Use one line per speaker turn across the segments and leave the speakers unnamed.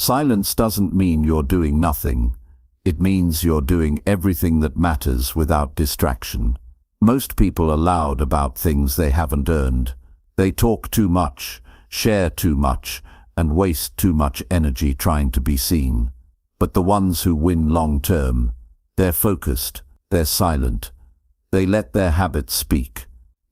Silence doesn't mean you're doing nothing. It means you're doing everything that matters without distraction. Most people are loud about things they haven't earned. They talk too much, share too much, and waste too much energy trying to be seen. But the ones who win long term, they're focused, they're silent. They let their habits speak.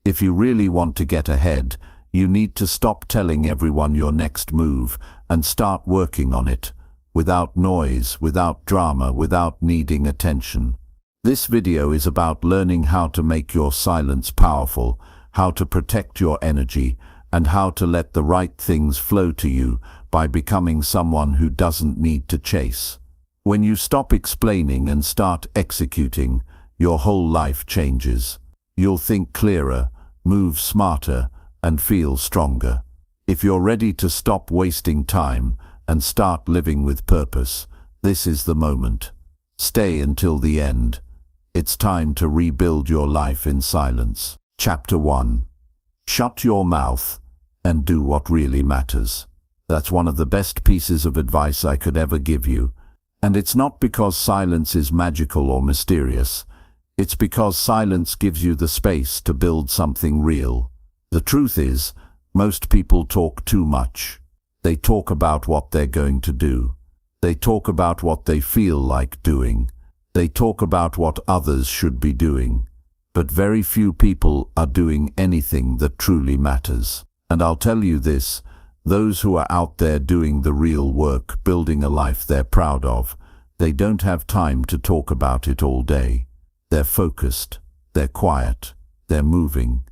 If you really want to get ahead, you need to stop telling everyone your next move and start working on it, without noise, without drama, without needing attention. This video is about learning how to make your silence powerful, how to protect your energy, and how to let the right things flow to you by becoming someone who doesn't need to chase. When you stop explaining and start executing, your whole life changes. You'll think clearer, move smarter, and feel stronger. If you're ready to stop wasting time and start living with purpose, this is the moment. Stay until the end. It's time to rebuild your life in silence. Chapter 1. Shut your mouth and do what really matters. That's one of the best pieces of advice I could ever give you. And it's not because silence is magical or mysterious. It's because silence gives you the space to build something real. The truth is, most people talk too much. They talk about what they're going to do. They talk about what they feel like doing. They talk about what others should be doing. But very few people are doing anything that truly matters. And I'll tell you this, those who are out there doing the real work, building a life they're proud of, they don't have time to talk about it all day. They're focused, they're quiet, they're moving.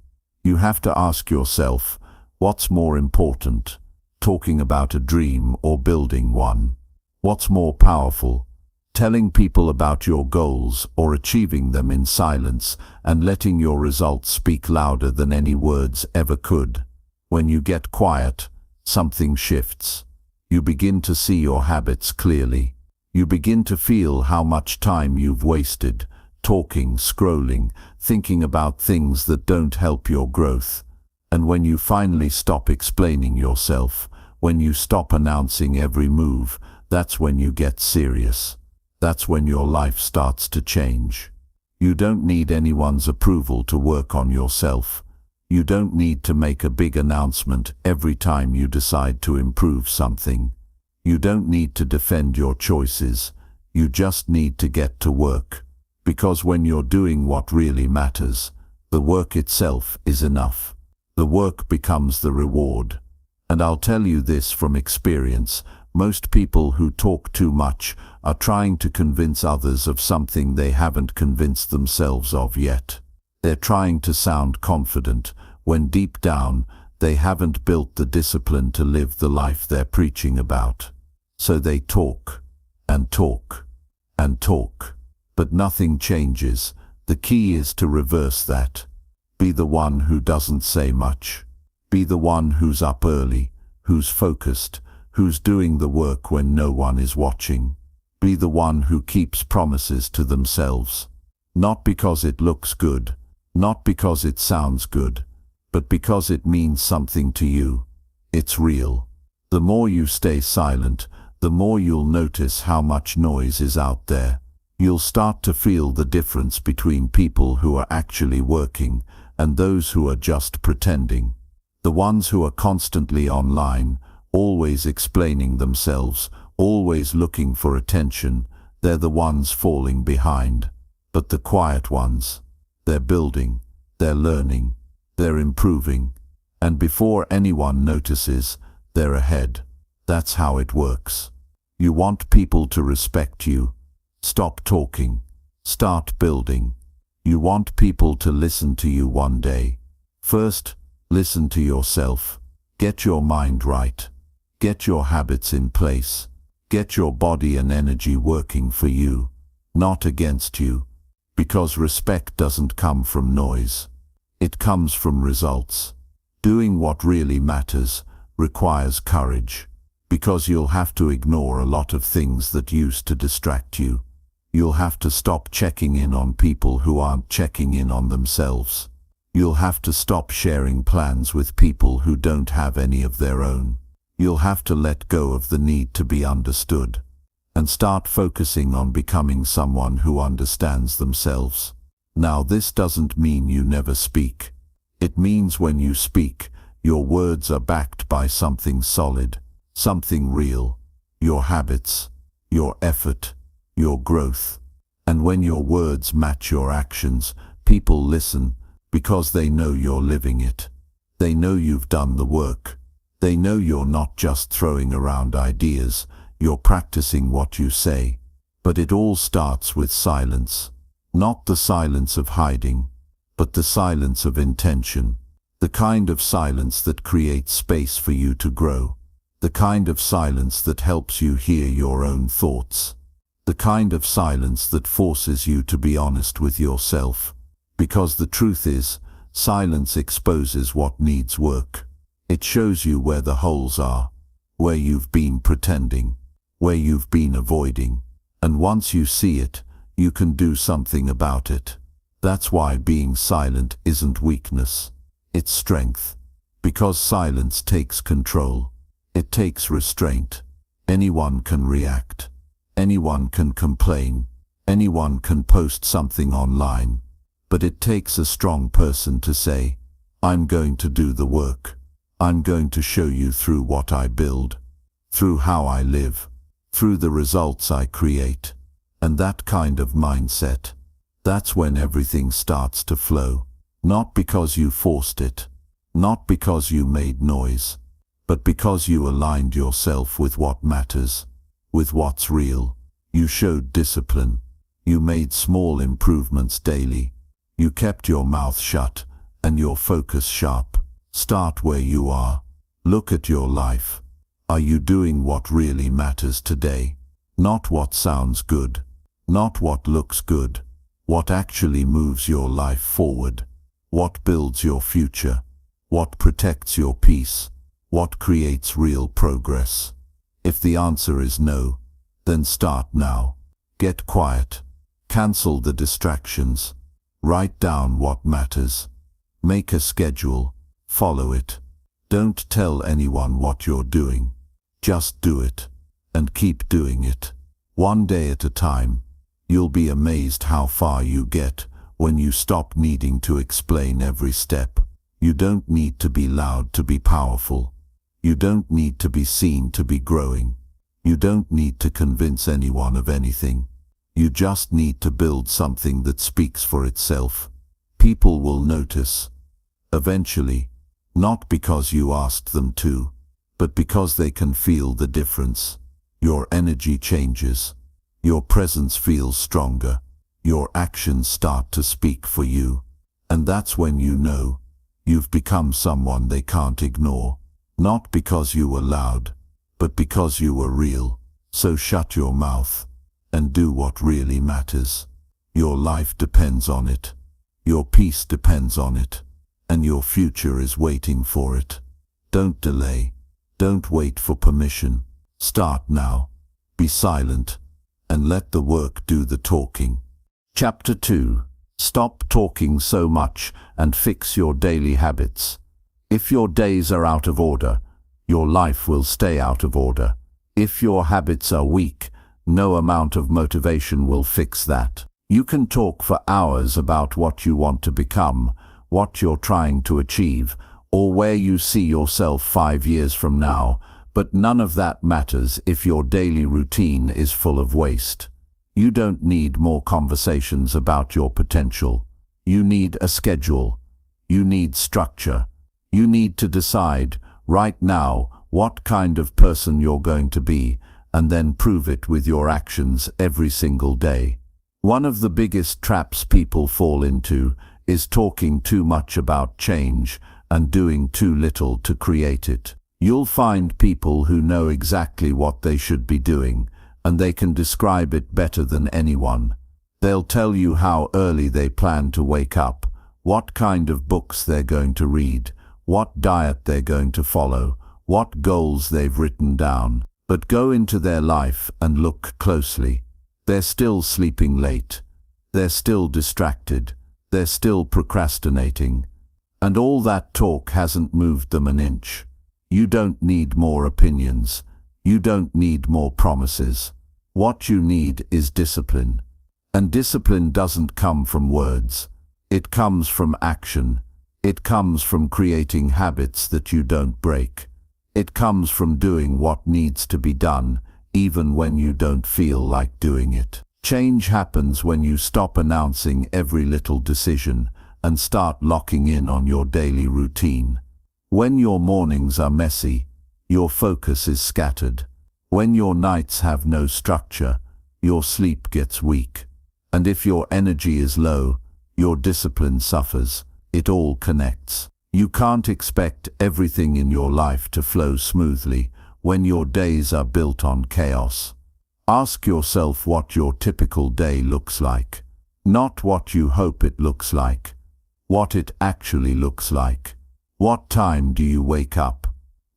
You have to ask yourself, what's more important, talking about a dream or building one? What's more powerful, telling people about your goals or achieving them in silence and letting your results speak louder than any words ever could? When you get quiet, something shifts. You begin to see your habits clearly. You begin to feel how much time you've wasted, talking, scrolling, thinking about things that don't help your growth. And when you finally stop explaining yourself, when you stop announcing every move, that's when you get serious. That's when your life starts to change. You don't need anyone's approval to work on yourself. You don't need to make a big announcement every time you decide to improve something. You don't need to defend your choices. You just need to get to work. Because when you're doing what really matters, the work itself is enough. The work becomes the reward. And I'll tell you this from experience, most people who talk too much are trying to convince others of something they haven't convinced themselves of yet. They're trying to sound confident, when deep down, they haven't built the discipline to live the life they're preaching about. So they talk, and talk, and talk. But nothing changes. The key is to reverse that. Be the one who doesn't say much. Be the one who's up early, who's focused, who's doing the work when no one is watching. Be the one who keeps promises to themselves. Not because it looks good, not because it sounds good, but because it means something to you. It's real. The more you stay silent, the more you'll notice how much noise is out there. You'll start to feel the difference between people who are actually working and those who are just pretending. The ones who are constantly online, always explaining themselves, always looking for attention, they're the ones falling behind. But the quiet ones, they're building, they're learning, they're improving, and before anyone notices, they're ahead. That's how it works. You want people to respect you. Stop talking. Start building. You want people to listen to you one day. First, listen to yourself. Get your mind right. Get your habits in place. Get your body and energy working for you, not against you. Because respect doesn't come from noise. It comes from results. Doing what really matters requires courage. Because you'll have to ignore a lot of things that used to distract you. You'll have to stop checking in on people who aren't checking in on themselves. You'll have to stop sharing plans with people who don't have any of their own. You'll have to let go of the need to be understood and start focusing on becoming someone who understands themselves. Now, this doesn't mean you never speak. It means when you speak, your words are backed by something solid, something real, your habits, your effort, your growth. And when your words match your actions, people listen because they know you're living it. They know you've done the work. They know you're not just throwing around ideas, you're practicing what you say. But it all starts with silence. Not the silence of hiding, but the silence of intention. The kind of silence that creates space for you to grow. The kind of silence that helps you hear your own thoughts. The kind of silence that forces you to be honest with yourself. Because the truth is, silence exposes what needs work. It shows you where the holes are, where you've been pretending, where you've been avoiding. And once you see it, you can do something about it. That's why being silent isn't weakness. It's strength. Because silence takes control. It takes restraint. Anyone can react. Anyone can complain. Anyone can post something online. But it takes a strong person to say, I'm going to do the work. I'm going to show you through what I build, through how I live, through the results I create. And that kind of mindset, that's when everything starts to flow. Not because you forced it, not because you made noise, but because you aligned yourself with what matters, with what's real. You showed discipline. You made small improvements daily. You kept your mouth shut and your focus sharp. Start where you are. Look at your life. Are you doing what really matters today? Not what sounds good, not what looks good. What actually moves your life forward? What builds your future? What protects your peace? What creates real progress? If the answer is no, then start now. Get quiet. Cancel the distractions. Write down what matters. Make a schedule. Follow it. Don't tell anyone what you're doing. Just do it. And keep doing it. One day at a time. You'll be amazed how far you get when you stop needing to explain every step. You don't need to be loud to be powerful. You don't need to be seen to be growing. You don't need to convince anyone of anything. You just need to build something that speaks for itself. People will notice. Eventually. Not because you asked them to, but because they can feel the difference. Your energy changes. Your presence feels stronger. Your actions start to speak for you. And that's when you know you've become someone they can't ignore. Not because you were loud, but because you were real. So shut your mouth and do what really matters. Your life depends on it. Your peace depends on it. And your future is waiting for it. Don't delay. Don't wait for permission. Start now. Be silent and let the work do the talking. Chapter 2. Stop talking so much and fix your daily habits. If your days are out of order, your life will stay out of order. If your habits are weak, no amount of motivation will fix that. You can talk for hours about what you want to become, what you're trying to achieve, or where you see yourself 5 years from now, but none of that matters if your daily routine is full of waste. You don't need more conversations about your potential. You need a schedule. You need structure. You need to decide, right now, what kind of person you're going to be, and then prove it with your actions every single day. One of the biggest traps people fall into is talking too much about change and doing too little to create it. You'll find people who know exactly what they should be doing, and they can describe it better than anyone. They'll tell you how early they plan to wake up, what kind of books they're going to read, what diet they're going to follow, what goals they've written down. But go into their life and look closely. They're still sleeping late. They're still distracted. They're still procrastinating. And all that talk hasn't moved them an inch. You don't need more opinions. You don't need more promises. What you need is discipline. And discipline doesn't come from words. It comes from action. It comes from creating habits that you don't break. It comes from doing what needs to be done, even when you don't feel like doing it. Change happens when you stop announcing every little decision and start locking in on your daily routine. When your mornings are messy, your focus is scattered. When your nights have no structure, your sleep gets weak. And if your energy is low, your discipline suffers. It all connects. You can't expect everything in your life to flow smoothly when your days are built on chaos. Ask yourself what your typical day looks like. Not what you hope it looks like. What it actually looks like. What time do you wake up?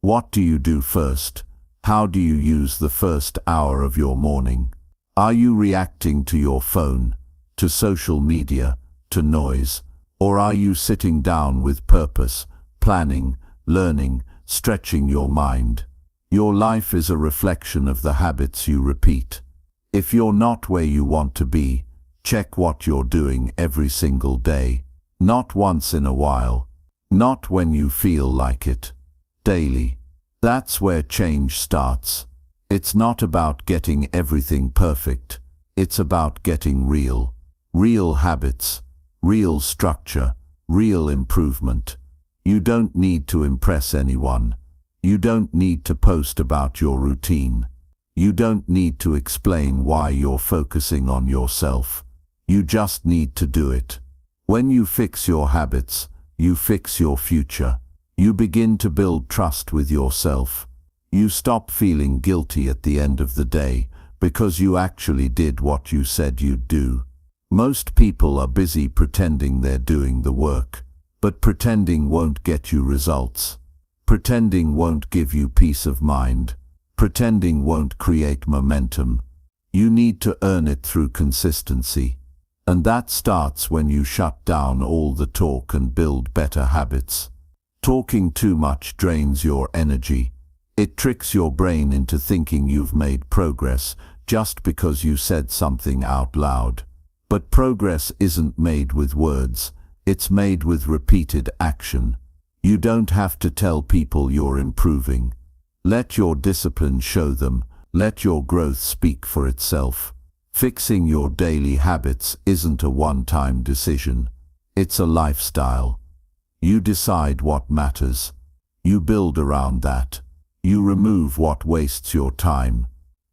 What do you do first? How do you use the first hour of your morning? Are you reacting to your phone, to social media, to noise? Or are you sitting down with purpose, planning, learning, stretching your mind? Your life is a reflection of the habits you repeat. If you're not where you want to be, check what you're doing every single day. Not once in a while. Not when you feel like it. Daily. That's where change starts. It's not about getting everything perfect. It's about getting real. Real habits. Real structure, real improvement. You don't need to impress anyone. You don't need to post about your routine. You don't need to explain why you're focusing on yourself. You just need to do it. When you fix your habits, you fix your future. You begin to build trust with yourself. You stop feeling guilty at the end of the day because you actually did what you said you'd do. Most people are busy pretending they're doing the work, but pretending won't get you results. Pretending won't give you peace of mind. Pretending won't create momentum. You need to earn it through consistency. And that starts when you shut down all the talk and build better habits. Talking too much drains your energy. It tricks your brain into thinking you've made progress just because you said something out loud. But progress isn't made with words, it's made with repeated action. You don't have to tell people you're improving. Let your discipline show them, let your growth speak for itself. Fixing your daily habits isn't a one-time decision, it's a lifestyle. You decide what matters. You build around that. You remove what wastes your time.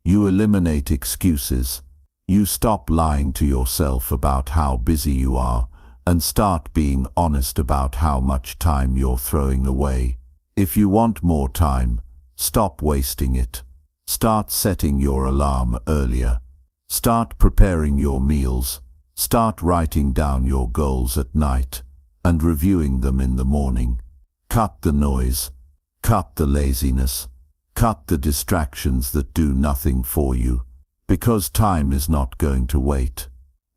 You eliminate excuses. You stop lying to yourself about how busy you are and start being honest about how much time you're throwing away. If you want more time, stop wasting it. Start setting your alarm earlier. Start preparing your meals. Start writing down your goals at night and reviewing them in the morning. Cut the noise. Cut the laziness. Cut the distractions that do nothing for you. Because time is not going to wait.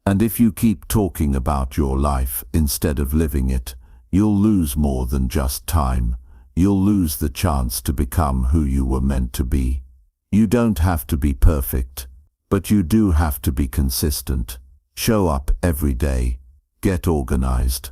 And if you keep talking about your life instead of living it, you'll lose more than just time. You'll lose the chance to become who you were meant to be. You don't have to be perfect, but you do have to be consistent. Show up every day. Get organized.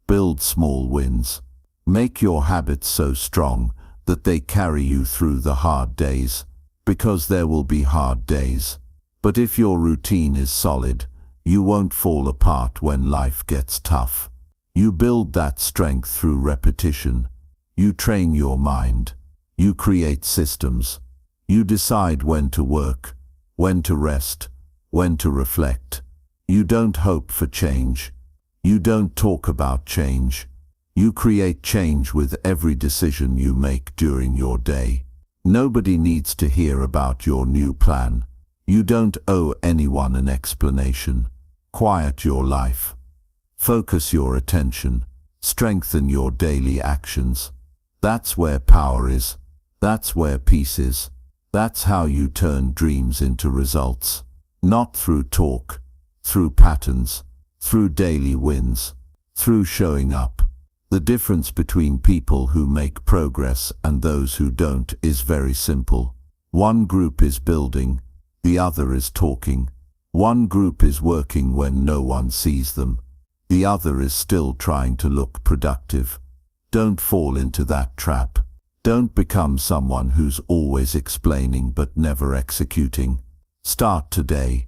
Build small wins. Make your habits so strong that they carry you through the hard days, because there will be hard days. But if your routine is solid, you won't fall apart when life gets tough. You build that strength through repetition. You train your mind. You create systems. You decide when to work, when to rest, when to reflect. You don't hope for change. You don't talk about change. You create change with every decision you make during your day. Nobody needs to hear about your new plan. You don't owe anyone an explanation. Quiet your life. Focus your attention. Strengthen your daily actions. That's where power is. That's where peace is. That's how you turn dreams into results. Not through talk, through patterns, through daily wins, through showing up. The difference between people who make progress and those who don't is very simple. One group is building, the other is talking. One group is working when no one sees them. The other is still trying to look productive. Don't fall into that trap. Don't become someone who's always explaining but never executing. Start today.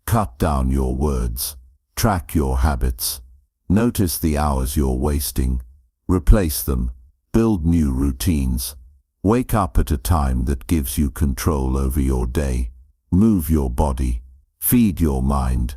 Cut down your words. Track your habits. Notice the hours you're wasting. Replace them. Build new routines. Wake up at a time that gives you control over your day. Move your body. Feed your mind.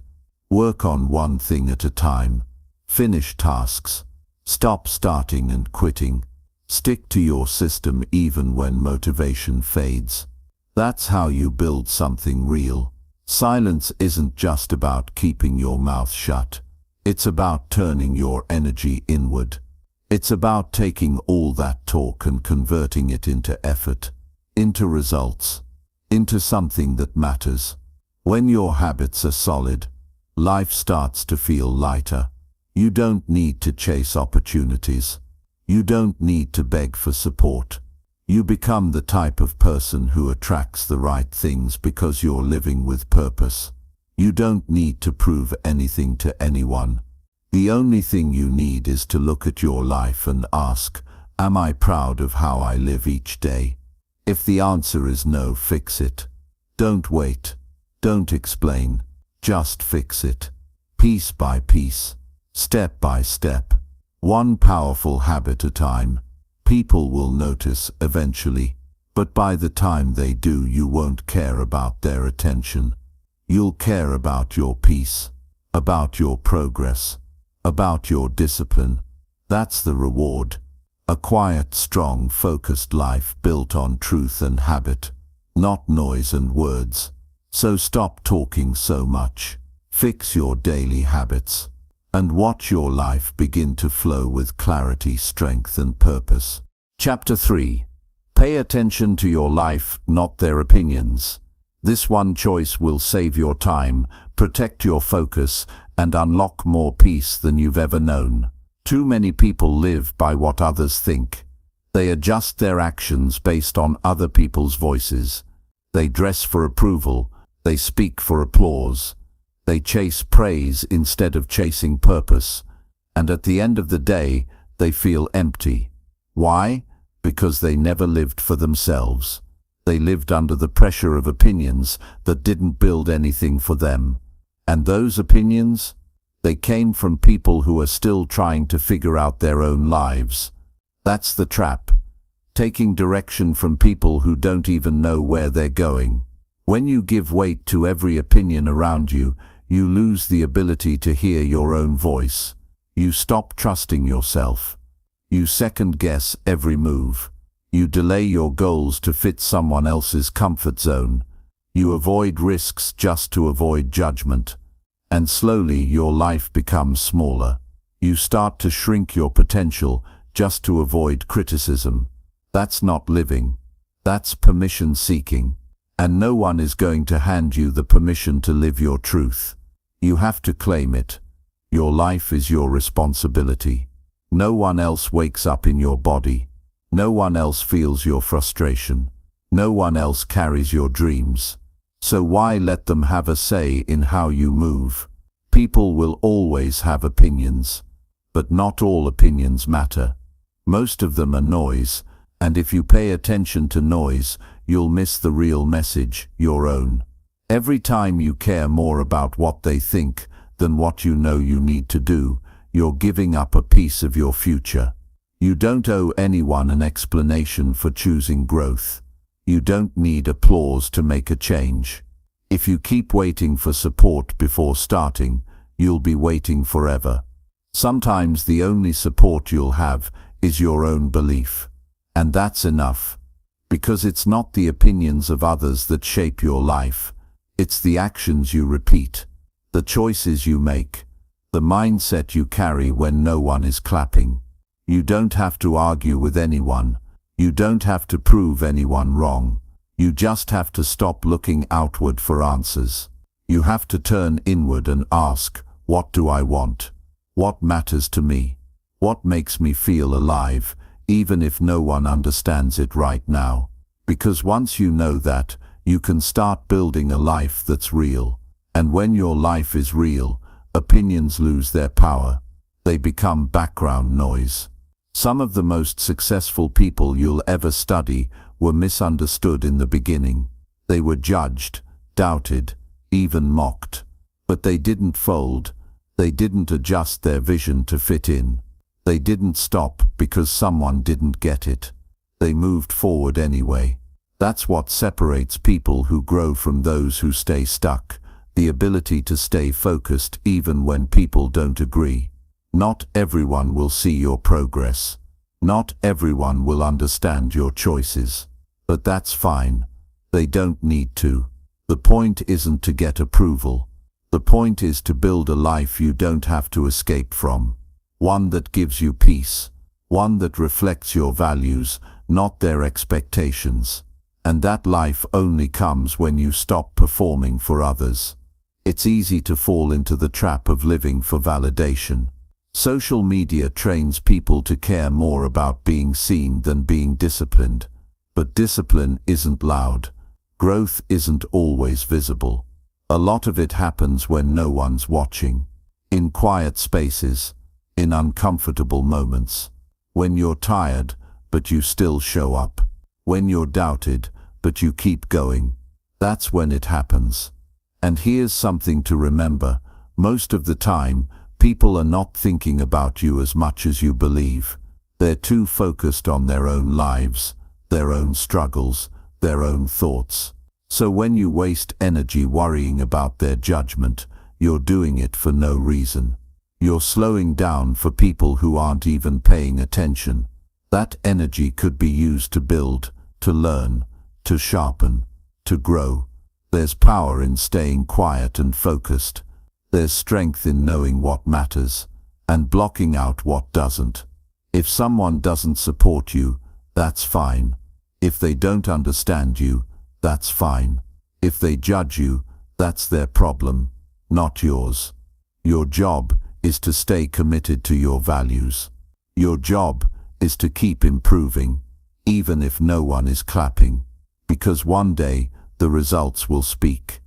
Work on one thing at a time. Finish tasks. Stop starting and quitting. Stick to your system even when motivation fades. That's how you build something real. Silence isn't just about keeping your mouth shut. It's about turning your energy inward. It's about taking all that talk and converting it into effort, into results, into something that matters. When your habits are solid, life starts to feel lighter. You don't need to chase opportunities. You don't need to beg for support. You become the type of person who attracts the right things because you're living with purpose. You don't need to prove anything to anyone. The only thing you need is to look at your life and ask, am I proud of how I live each day? If the answer is no, fix it. Don't wait. Don't explain. Just fix it. Piece by piece. Step by step. One powerful habit at a time. People will notice eventually, but by the time they do, you won't care about their attention. You'll care about your peace, about your progress, about your discipline. That's the reward. A quiet, strong, focused life built on truth and habit, not noise and words. So stop talking so much. Fix your daily habits, and watch your life begin to flow with clarity, strength, and purpose. Chapter 3. Pay attention to your life, not their opinions. This one choice will save your time, protect your focus, and unlock more peace than you've ever known. Too many people live by what others think. They adjust their actions based on other people's voices. They dress for approval. They speak for applause. They chase praise instead of chasing purpose. And at the end of the day, they feel empty. Why? Because they never lived for themselves. They lived under the pressure of opinions that didn't build anything for them. And those opinions? They came from people who are still trying to figure out their own lives. That's the trap. Taking direction from people who don't even know where they're going. When you give weight to every opinion around you, you lose the ability to hear your own voice. You stop trusting yourself. You second-guess every move. You delay your goals to fit someone else's comfort zone. You avoid risks just to avoid judgment. And slowly your life becomes smaller. You start to shrink your potential just to avoid criticism. That's not living. That's permission seeking. And no one is going to hand you the permission to live your truth. You have to claim it. Your life is your responsibility. No one else wakes up in your body. No one else feels your frustration. No one else carries your dreams. So why let them have a say in how you move? People will always have opinions, but not all opinions matter. Most of them are noise, and if you pay attention to noise, you'll miss the real message, your own. Every time you care more about what they think than what you know you need to do, you're giving up a piece of your future. You don't owe anyone an explanation for choosing growth. You don't need applause to make a change. If you keep waiting for support before starting, you'll be waiting forever. Sometimes the only support you'll have is your own belief. And that's enough. Because it's not the opinions of others that shape your life. It's the actions you repeat, the choices you make, the mindset you carry when no one is clapping. You don't have to argue with anyone. You don't have to prove anyone wrong. You just have to stop looking outward for answers. You have to turn inward and ask, what do I want? What matters to me? What makes me feel alive, even if no one understands it right now? Because once you know that, you can start building a life that's real. And when your life is real, opinions lose their power. They become background noise. Some of the most successful people you'll ever study were misunderstood in the beginning. They were judged, doubted, even mocked. But they didn't fold. They didn't adjust their vision to fit in. They didn't stop because someone didn't get it. They moved forward anyway. That's what separates people who grow from those who stay stuck. The ability to stay focused even when people don't agree. Not everyone will see your progress. Not everyone will understand your choices. But that's fine. They don't need to. The point isn't to get approval. The point is to build a life you don't have to escape from. One that gives you peace. One that reflects your values, not their expectations. And that life only comes when you stop performing for others. It's easy to fall into the trap of living for validation. Social media trains people to care more about being seen than being disciplined. But discipline isn't loud. Growth isn't always visible. A lot of it happens when no one's watching. In quiet spaces. In uncomfortable moments. When you're tired, but you still show up. When you're doubted, but you keep going. That's when it happens. And here's something to remember. Most of the time, people are not thinking about you as much as you believe. They're too focused on their own lives, their own struggles, their own thoughts. So when you waste energy worrying about their judgment, you're doing it for no reason. You're slowing down for people who aren't even paying attention. That energy could be used to build, to learn, to sharpen, to grow. There's power in staying quiet and focused. There's strength in knowing what matters, and blocking out what doesn't. If someone doesn't support you, that's fine. If they don't understand you, that's fine. If they judge you, that's their problem, not yours. Your job is to stay committed to your values. Your job is to keep improving, even if no one is clapping. Because one day, the results will speak.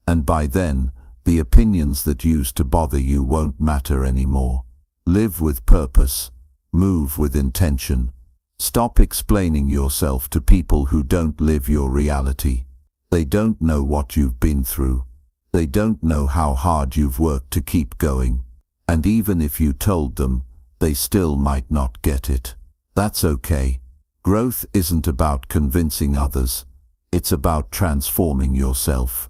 And by then, the opinions that used to bother you won't matter anymore. Live with purpose. Move with intention. Stop explaining yourself to people who don't live your reality. They don't know what you've been through. They don't know how hard you've worked to keep going. And even if you told them, they still might not get it. That's okay. Growth isn't about convincing others. It's about transforming yourself.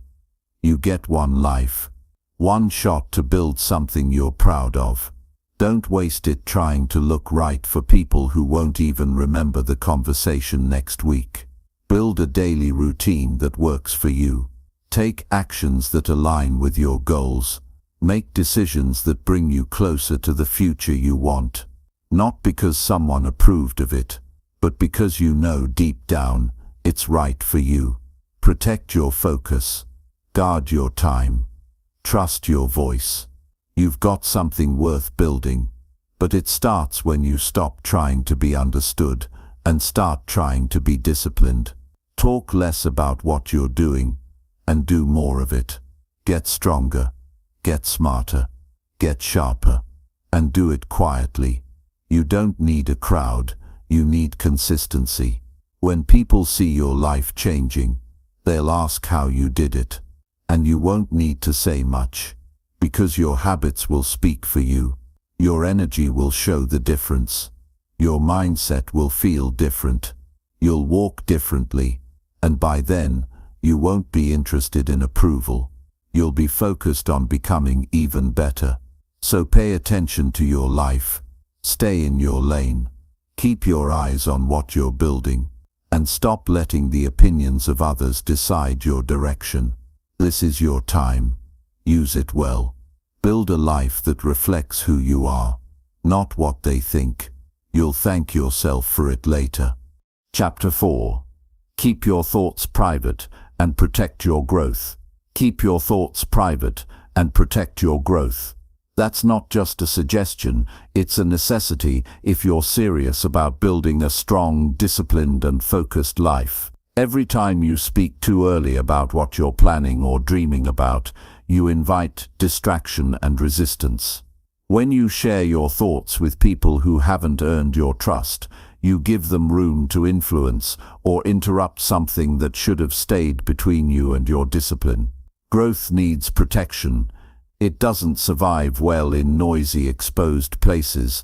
You get one life. One shot to build something you're proud of. Don't waste it trying to look right for people who won't even remember the conversation next week. Build a daily routine that works for you. Take actions that align with your goals. Make decisions that bring you closer to the future you want. Not because someone approved of it, but because you know deep down it's right for you. Protect your focus. Guard your time. Trust your voice. You've got something worth building, but it starts when you stop trying to be understood and start trying to be disciplined. Talk less about what you're doing and do more of it. Get stronger, get smarter, get sharper, and do it quietly. You don't need a crowd, you need consistency. When people see your life changing, they'll ask how you did it. And you won't need to say much, because your habits will speak for you. Your energy will show the difference. Your mindset will feel different. You'll walk differently, and by then, you won't be interested in approval. You'll be focused on becoming even better. So pay attention to your life. Stay in your lane. Keep your eyes on what you're building. And stop letting the opinions of others decide your direction. This is your time. Use it well. Build a life that reflects who you are, not what they think. You'll thank yourself for it later. Chapter 4. Keep your thoughts private and protect your growth. Keep your thoughts private and protect your growth. That's not just a suggestion, it's a necessity if you're serious about building a strong, disciplined and focused life. Every time you speak too early about what you're planning or dreaming about, you invite distraction and resistance. When you share your thoughts with people who haven't earned your trust, you give them room to influence or interrupt something that should have stayed between you and your discipline. Growth needs protection. It doesn't survive well in noisy, exposed places.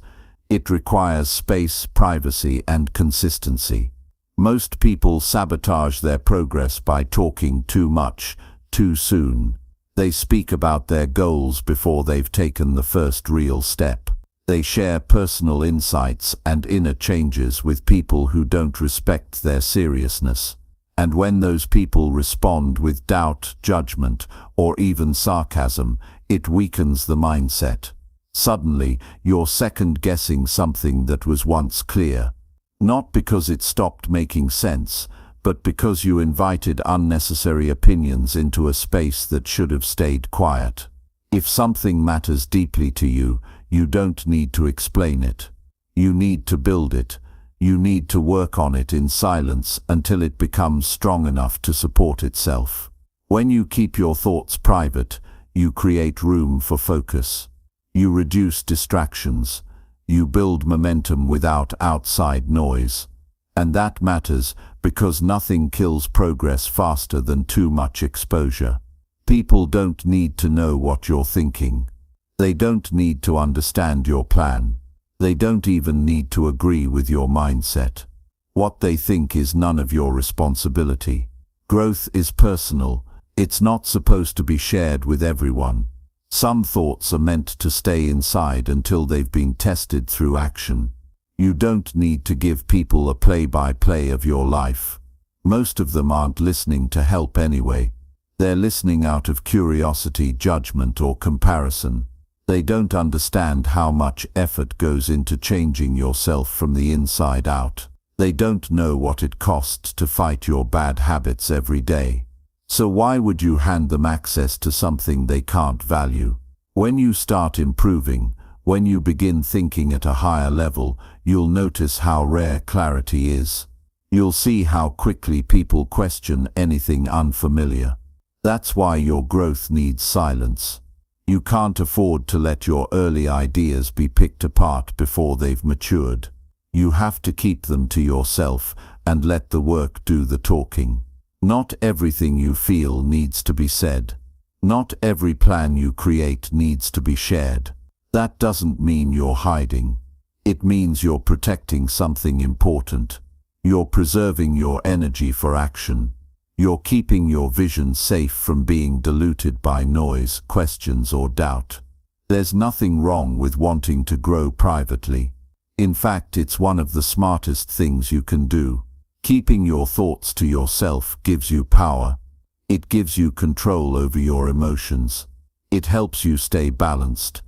It requires space, privacy, and consistency. Most people sabotage their progress by talking too much, too soon. They speak about their goals before they've taken the first real step. They share personal insights and inner changes with people who don't respect their seriousness. And when those people respond with doubt, judgment, or even sarcasm, it weakens the mindset. Suddenly, you're second-guessing something that was once clear. Not because it stopped making sense, but because you invited unnecessary opinions into a space that should have stayed quiet. If something matters deeply to you, you don't need to explain it. You need to build it. You need to work on it in silence until it becomes strong enough to support itself. When you keep your thoughts private, you create room for focus. You reduce distractions. You build momentum without outside noise. And that matters because nothing kills progress faster than too much exposure. People don't need to know what you're thinking. They don't need to understand your plan. They don't even need to agree with your mindset. What they think is none of your responsibility. Growth is personal. It's not supposed to be shared with everyone. Some thoughts are meant to stay inside until they've been tested through action. You don't need to give people a play-by-play of your life. Most of them aren't listening to help anyway. They're listening out of curiosity, judgment, or comparison. They don't understand how much effort goes into changing yourself from the inside out. They don't know what it costs to fight your bad habits every day. So why would you hand them access to something they can't value? When you start improving, when you begin thinking at a higher level, you'll notice how rare clarity is. You'll see how quickly people question anything unfamiliar. That's why your growth needs silence. You can't afford to let your early ideas be picked apart before they've matured. You have to keep them to yourself and let the work do the talking. Not everything you feel needs to be said. Not every plan you create needs to be shared. That doesn't mean you're hiding. It means you're protecting something important. You're preserving your energy for action. You're keeping your vision safe from being diluted by noise, questions, or doubt. There's nothing wrong with wanting to grow privately. In fact, it's one of the smartest things you can do. Keeping your thoughts to yourself gives you power. It gives you control over your emotions. It helps you stay balanced.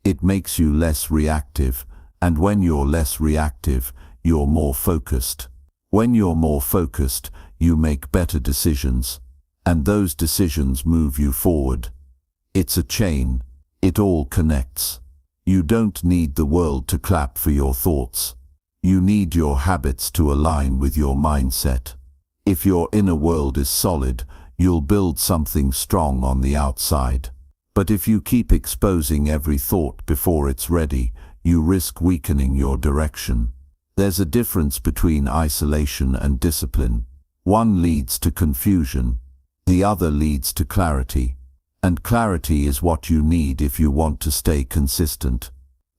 It makes you less reactive, and when you're less reactive, you're more focused. When you're more focused, you make better decisions, and those decisions move you forward. It's a chain. It all connects. You don't need the world to clap for your thoughts. You need your habits to align with your mindset. If your inner world is solid, you'll build something strong on the outside. But if you keep exposing every thought before it's ready, you risk weakening your direction. There's a difference between isolation and discipline. One leads to confusion, the other leads to clarity. And clarity is what you need if you want to stay consistent.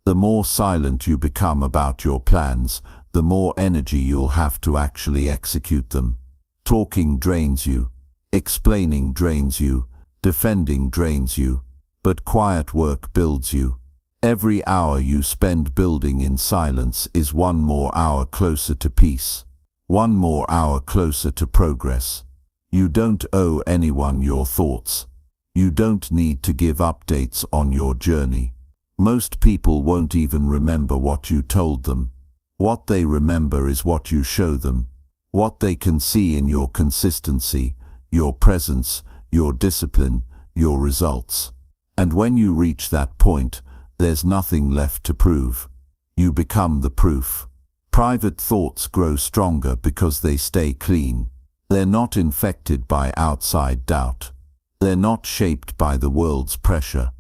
The more silent you become about your plans, the more energy you'll have to actually execute them. Talking drains you. Explaining drains you. Defending drains you. But quiet work builds you. Every hour you spend building in silence is one more hour closer to peace. One more hour closer to progress. You don't owe anyone your thoughts. You don't need to give updates on your journey. Most people won't even remember what you told them. What they remember is what you show them. What they can see in your consistency, your presence, your discipline, your results. And when you reach that point, There's nothing left to prove. You become the proof. Private thoughts grow stronger because they stay clean. They're not infected by outside doubt. They're not shaped by the world's pressure.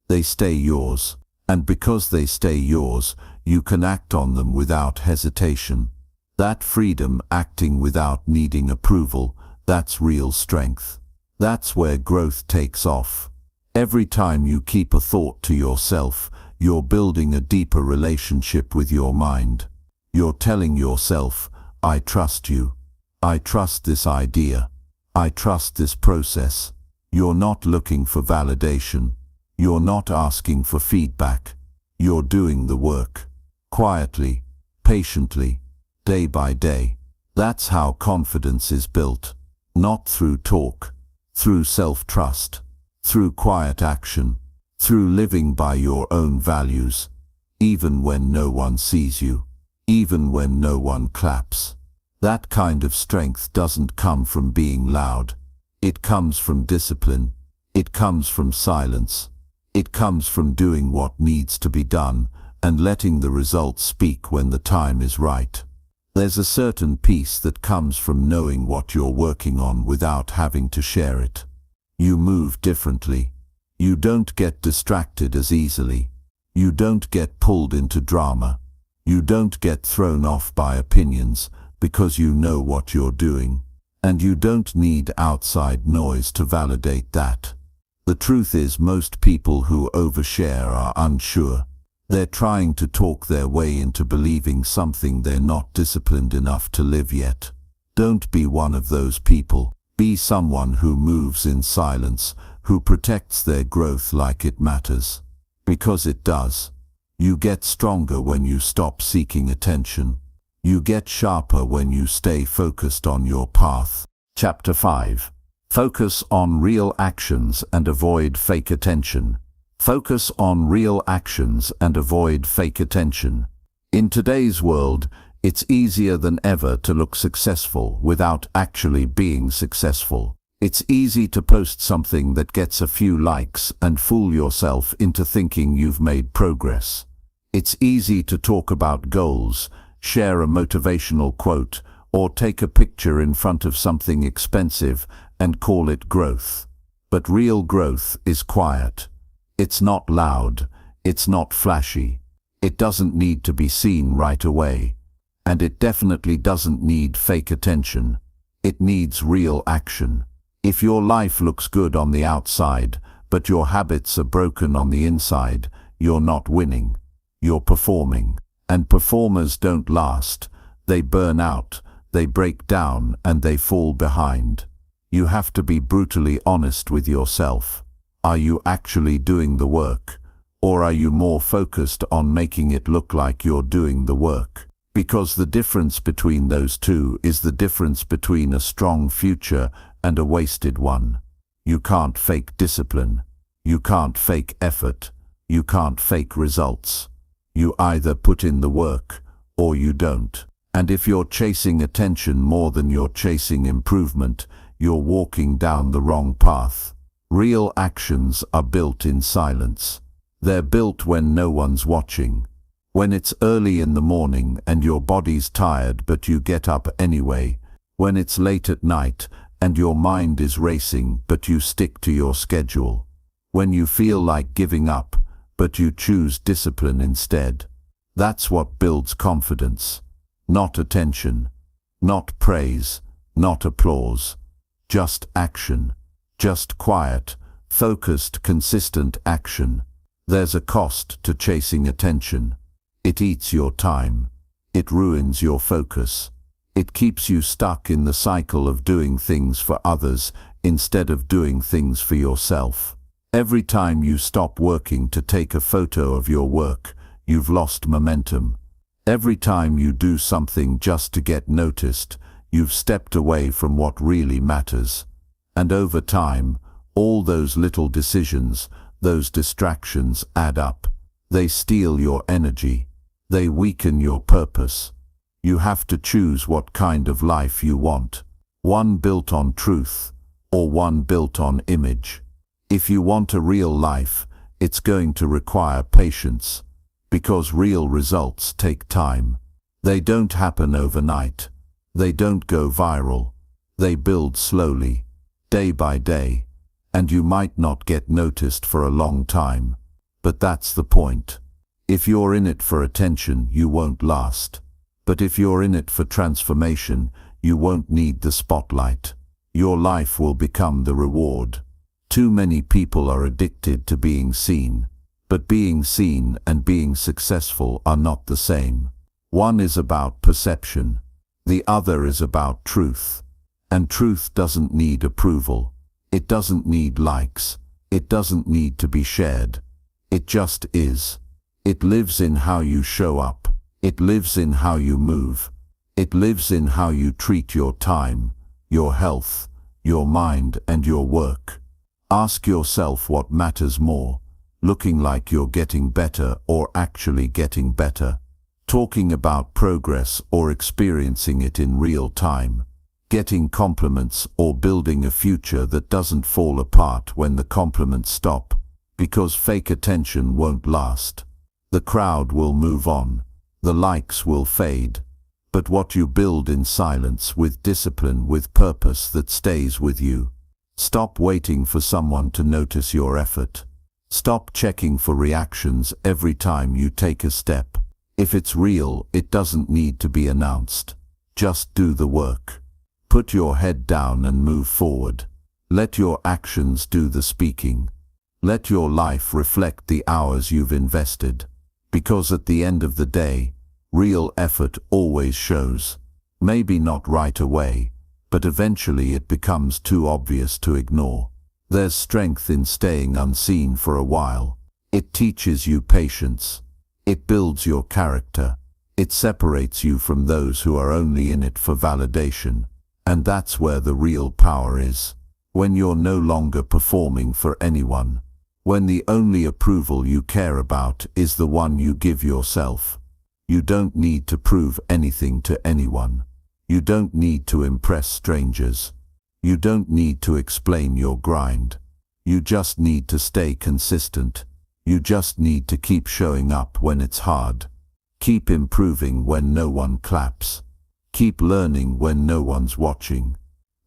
They stay yours. And because they stay yours, you can act on them without hesitation. That freedom, acting without needing approval, that's real strength. That's where growth takes off. Every time you keep a thought to yourself, you're building a deeper relationship with your mind. You're telling yourself, I trust you. I trust this idea. I trust this process. You're not looking for validation. You're not asking for feedback. You're doing the work. Quietly, patiently, day by day. That's how confidence is built. Not through talk, through self-trust, through quiet action, through living by your own values, even when no one sees you, even when no one claps. That kind of strength doesn't come from being loud. It comes from discipline. It comes from silence. It comes from doing what needs to be done and letting the results speak when the time is right. There's a certain peace that comes from knowing what you're working on without having to share it. You move differently. You don't get distracted as easily. You don't get pulled into drama. You don't get thrown off by opinions because you know what you're doing. And you don't need outside noise to validate that. The truth is, most people who overshare are unsure. They're trying to talk their way into believing something they're not disciplined enough to live yet. Don't be one of those people. Be someone who moves in silence, who protects their growth like it matters. Because it does. You get stronger when you stop seeking attention. You get sharper when you stay focused on your path. Chapter 5. Focus on real actions and avoid fake attention. Focus on real actions and avoid fake attention. In today's world, it's easier than ever to look successful without actually being successful. It's easy to post something that gets a few likes and fool yourself into thinking you've made progress. It's easy to talk about goals, share a motivational quote, or take a picture in front of something expensive and call it growth. But real growth is quiet. It's not loud. It's not flashy. It doesn't need to be seen right away. And it definitely doesn't need fake attention. It needs real action. If your life looks good on the outside, but your habits are broken on the inside, you're not winning. You're performing. And performers don't last. They burn out, they break down, and they fall behind. You have to be brutally honest with yourself. Are you actually doing the work? Or are you more focused on making it look like you're doing the work? Because the difference between those two is the difference between a strong future and a wasted one. You can't fake discipline. You can't fake effort. You can't fake results. You either put in the work or you don't. And if you're chasing attention more than you're chasing improvement, you're walking down the wrong path. Real actions are built in silence. They're built when no one's watching. When it's early in the morning and your body's tired but you get up anyway. When it's late at night and your mind is racing but you stick to your schedule. When you feel like giving up but you choose discipline instead. That's what builds confidence. Not attention. Not praise. Not applause. Just action. Just quiet, focused, consistent action. There's a cost to chasing attention. It eats your time. It ruins your focus. It keeps you stuck in the cycle of doing things for others instead of doing things for yourself. Every time you stop working to take a photo of your work, you've lost momentum. Every time you do something just to get noticed, you've stepped away from what really matters. And over time, all those little decisions, those distractions add up. They steal your energy. They weaken your purpose. You have to choose what kind of life you want. One built on truth, or one built on image. If you want a real life, It's going to require patience, because real results take time. They don't happen overnight. They don't go viral. They build slowly, day by day, and you might not get noticed for a long time. But that's the point. If you're in it for attention, you won't last. But if you're in it for transformation, you won't need the spotlight. Your life will become the reward. Too many people are addicted to being seen. But being seen and being successful are not the same. One is about perception. The other is about truth. And truth doesn't need approval. It doesn't need likes. It doesn't need to be shared. It just is. It lives in how you show up. It lives in how you move. It lives in how you treat your time, your health, your mind, and your work. Ask yourself what matters more, looking like you're getting better or actually getting better, talking about progress or experiencing it in real time, getting compliments or building a future that doesn't fall apart when the compliments stop, because fake attention won't last. The crowd will move on, the likes will fade, but what you build in silence, with discipline, with purpose, that stays with you. Stop waiting for someone to notice your effort. Stop checking for reactions every time you take a step. If it's real, it doesn't need to be announced. Just do the work. Put your head down and move forward. Let your actions do the speaking. Let your life reflect the hours you've invested. Because at the end of the day, real effort always shows. Maybe not right away, but eventually it becomes too obvious to ignore. There's strength in staying unseen for a while. It teaches you patience. It builds your character. It separates you from those who are only in it for validation. And that's where the real power is. When you're no longer performing for anyone. When the only approval you care about is the one you give yourself. You don't need to prove anything to anyone. You don't need to impress strangers. You don't need to explain your grind. You just need to stay consistent. You just need to keep showing up when it's hard. Keep improving when no one claps. Keep learning when no one's watching.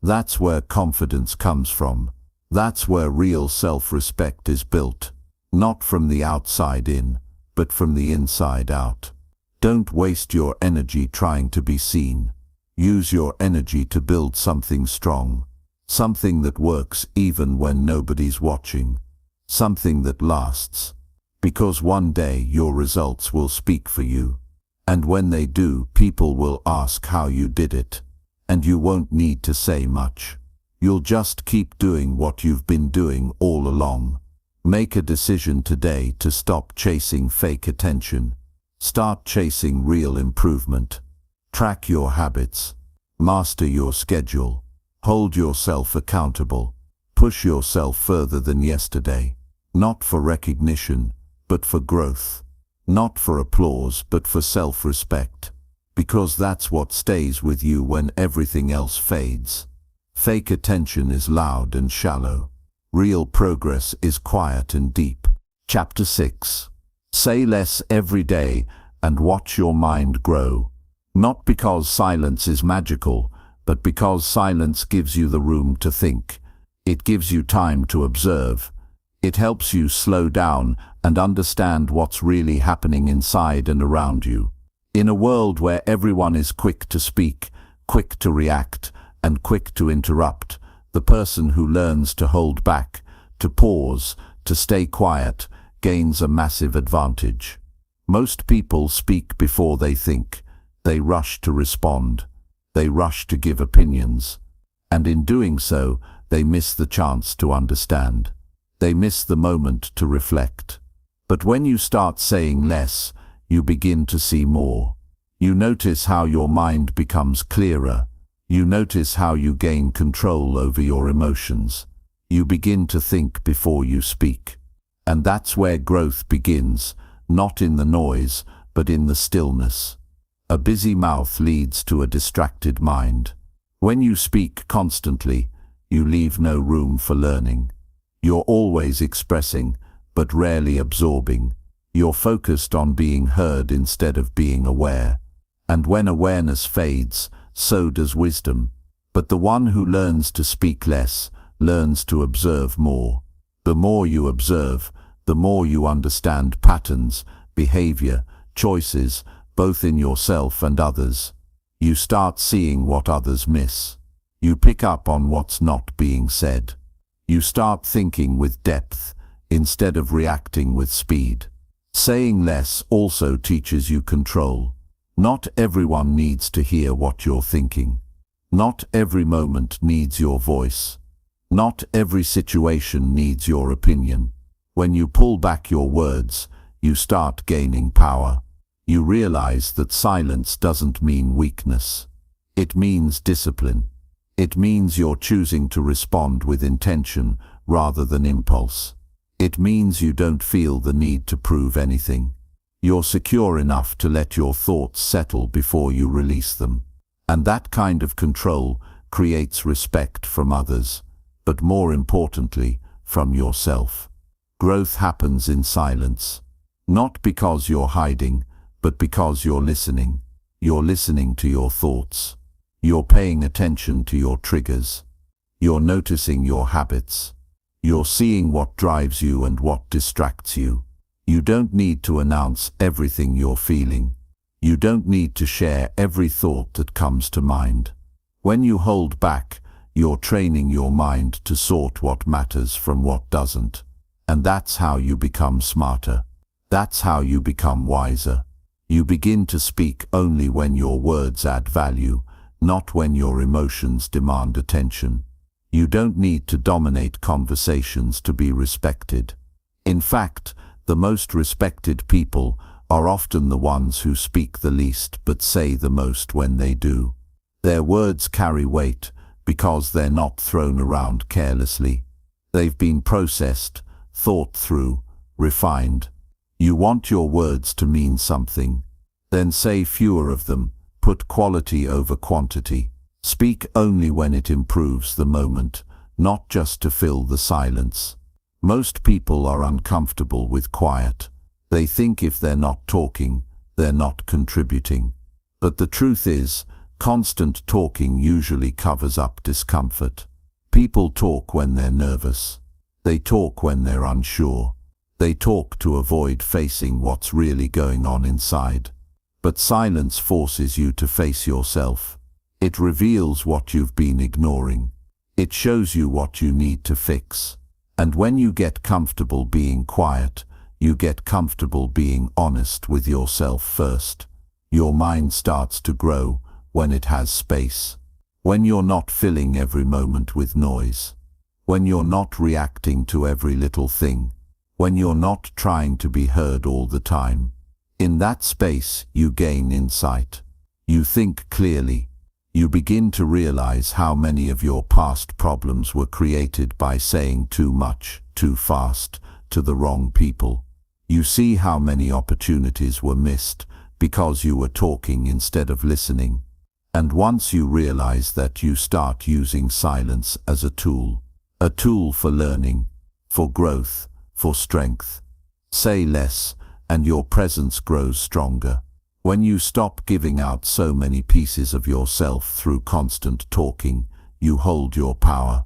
That's where confidence comes from. That's where real self-respect is built. Not from the outside in, but from the inside out. Don't waste your energy trying to be seen. Use your energy to build something strong. Something that works even when nobody's watching. Something that lasts. Because one day your results will speak for you. And when they do, people will ask how you did it. And you won't need to say much. You'll just keep doing what you've been doing all along. Make a decision today to stop chasing fake attention. Start chasing real improvement. Track your habits. Master your schedule. Hold yourself accountable. Push yourself further than yesterday. Not for recognition, but for growth. Not for applause, but for self-respect. Because that's what stays with you when everything else fades. Fake attention is loud and shallow. Real progress is quiet and deep. Chapter 6. Say less every day and watch your mind grow. Not because silence is magical, but because silence gives you the room to think. It gives you time to observe. It helps you slow down and understand what's really happening inside and around you. In a world where everyone is quick to speak, quick to react, and quick to interrupt, the person who learns to hold back, to pause, to stay quiet, gains a massive advantage. Most people speak before they think. They rush to respond. They rush to give opinions. And in doing so, they miss the chance to understand. They miss the moment to reflect. But when you start saying less, you begin to see more. You notice how your mind becomes clearer. You notice how you gain control over your emotions. You begin to think before you speak. And that's where growth begins, not in the noise, but in the stillness. A busy mouth leads to a distracted mind. When you speak constantly, you leave no room for learning. You're always expressing, but rarely absorbing. You're focused on being heard instead of being aware. And when awareness fades, so does wisdom. But the one who learns to speak less, learns to observe more. The more you observe, the more you understand patterns, behavior, choices, both in yourself and others. You start seeing what others miss. You pick up on what's not being said. You start thinking with depth, instead of reacting with speed. Saying less also teaches you control. Not everyone needs to hear what you're thinking. Not every moment needs your voice. Not every situation needs your opinion. When you pull back your words, you start gaining power. You realize that silence doesn't mean weakness. It means discipline. It means you're choosing to respond with intention rather than impulse. It means you don't feel the need to prove anything. You're secure enough to let your thoughts settle before you release them. And that kind of control creates respect from others, but more importantly, from yourself. Growth happens in silence. Not because you're hiding, but because you're listening. You're listening to your thoughts. You're paying attention to your triggers. You're noticing your habits. You're seeing what drives you and what distracts you. You don't need to announce everything you're feeling. You don't need to share every thought that comes to mind. When you hold back, you're training your mind to sort what matters from what doesn't. And that's how you become smarter. That's how you become wiser. You begin to speak only when your words add value, not when your emotions demand attention. You don't need to dominate conversations to be respected. In fact, the most respected people are often the ones who speak the least but say the most when they do. Their words carry weight because they're not thrown around carelessly. They've been processed, thought through, refined. You want your words to mean something. Then say fewer of them. Put quality over quantity. Speak only when it improves the moment, not just to fill the silence. Most people are uncomfortable with quiet. They think if they're not talking, they're not contributing. But the truth is, constant talking usually covers up discomfort. People talk when they're nervous. They talk when they're unsure. They talk to avoid facing what's really going on inside. But silence forces you to face yourself. It reveals what you've been ignoring. It shows you what you need to fix. And when you get comfortable being quiet, you get comfortable being honest with yourself first. Your mind starts to grow when it has space. When you're not filling every moment with noise. When you're not reacting to every little thing. When you're not trying to be heard all the time. In that space, you gain insight. You think clearly. You begin to realize how many of your past problems were created by saying too much, too fast, to the wrong people. You see how many opportunities were missed because you were talking instead of listening. And once you realize that, you start using silence as a tool for learning, for growth, for strength. Say less, and your presence grows stronger. When you stop giving out so many pieces of yourself through constant talking, you hold your power.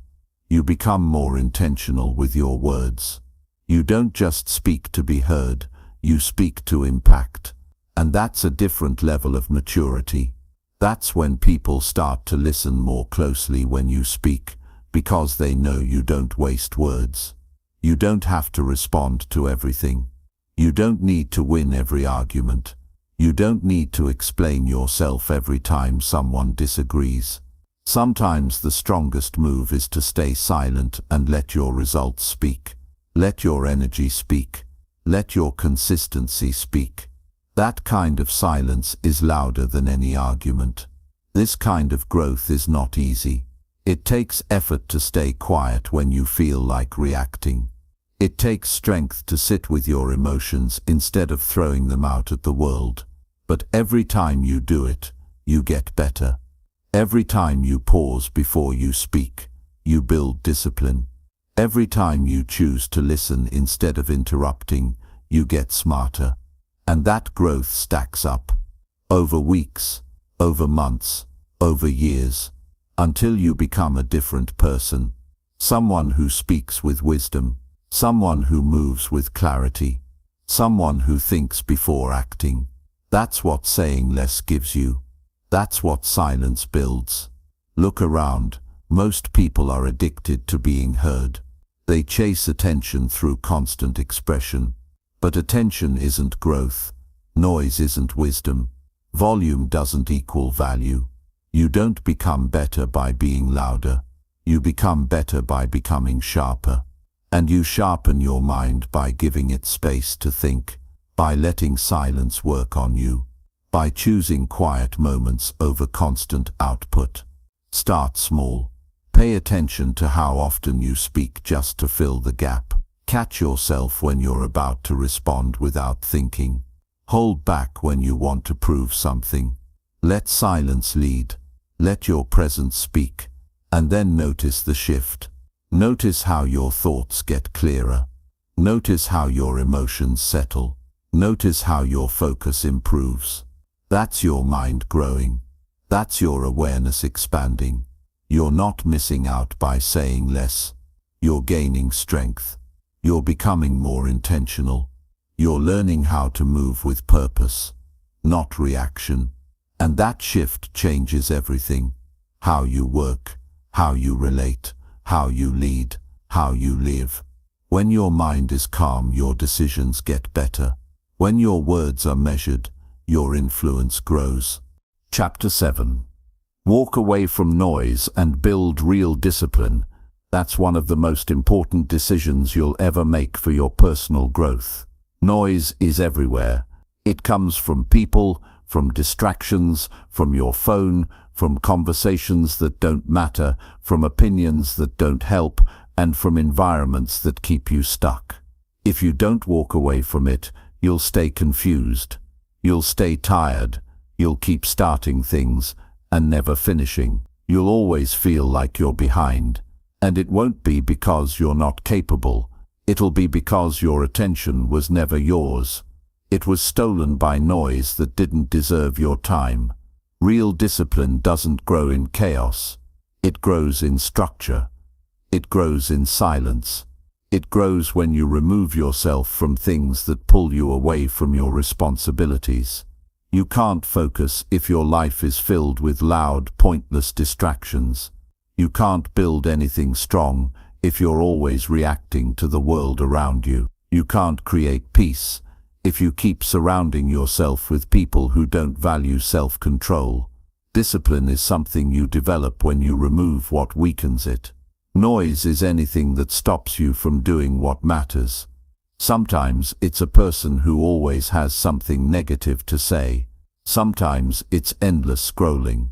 You become more intentional with your words. You don't just speak to be heard, you speak to impact. And that's a different level of maturity. That's when people start to listen more closely when you speak, because they know you don't waste words. You don't have to respond to everything. You don't need to win every argument. You don't need to explain yourself every time someone disagrees. Sometimes the strongest move is to stay silent and let your results speak. Let your energy speak. Let your consistency speak. That kind of silence is louder than any argument. This kind of growth is not easy. It takes effort to stay quiet when you feel like reacting. It takes strength to sit with your emotions instead of throwing them out at the world. But every time you do it, you get better. Every time you pause before you speak, you build discipline. Every time you choose to listen instead of interrupting, you get smarter. And that growth stacks up. Over weeks, over months, over years, until you become a different person. Someone who speaks with wisdom, someone who moves with clarity, someone who thinks before acting. That's what saying less gives you. That's what silence builds. Look around. Most people are addicted to being heard. They chase attention through constant expression. But attention isn't growth. Noise isn't wisdom. Volume doesn't equal value. You don't become better by being louder. You become better by becoming sharper. And you sharpen your mind by giving it space to think, by letting silence work on you, by choosing quiet moments over constant output. Start small. Pay attention to how often you speak just to fill the gap. Catch yourself when you're about to respond without thinking. Hold back when you want to prove something. Let silence lead. Let your presence speak. And then notice the shift. Notice how your thoughts get clearer. Notice how your emotions settle. Notice how your focus improves. That's your mind growing. That's your awareness expanding. You're not missing out by saying less. You're gaining strength. You're becoming more intentional. You're learning how to move with purpose, not reaction. And that shift changes everything. How you work, how you relate, how you lead, how you live. When your mind is calm, your decisions get better. When your words are measured, your influence grows. Chapter 7. Walk away from noise and build real discipline. That's one of the most important decisions you'll ever make for your personal growth. Noise is everywhere. It comes from people, from distractions, from your phone, from conversations that don't matter, from opinions that don't help, and from environments that keep you stuck. If you don't walk away from it, you'll stay confused. You'll stay tired. You'll keep starting things and never finishing. You'll always feel like you're behind. And it won't be because you're not capable. It'll be because your attention was never yours. It was stolen by noise that didn't deserve your time. Real discipline doesn't grow in chaos. It grows in structure. It grows in silence. It grows when you remove yourself from things that pull you away from your responsibilities. You can't focus if your life is filled with loud, pointless distractions. You can't build anything strong if you're always reacting to the world around you. You can't create peace if you keep surrounding yourself with people who don't value self-control. Discipline is something you develop when you remove what weakens it. Noise is anything that stops you from doing what matters. Sometimes it's a person who always has something negative to say. Sometimes it's endless scrolling.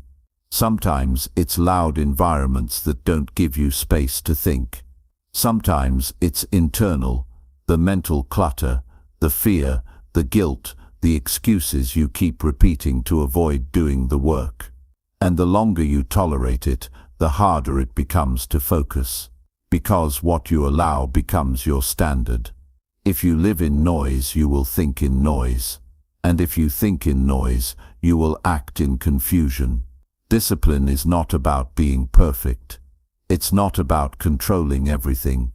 Sometimes it's loud environments that don't give you space to think. Sometimes it's internal, the mental clutter, the fear, the guilt, the excuses you keep repeating to avoid doing the work. And the longer you tolerate it, the harder it becomes to focus. Because what you allow becomes your standard. If you live in noise, you will think in noise. And if you think in noise, you will act in confusion. Discipline is not about being perfect. It's not about controlling everything.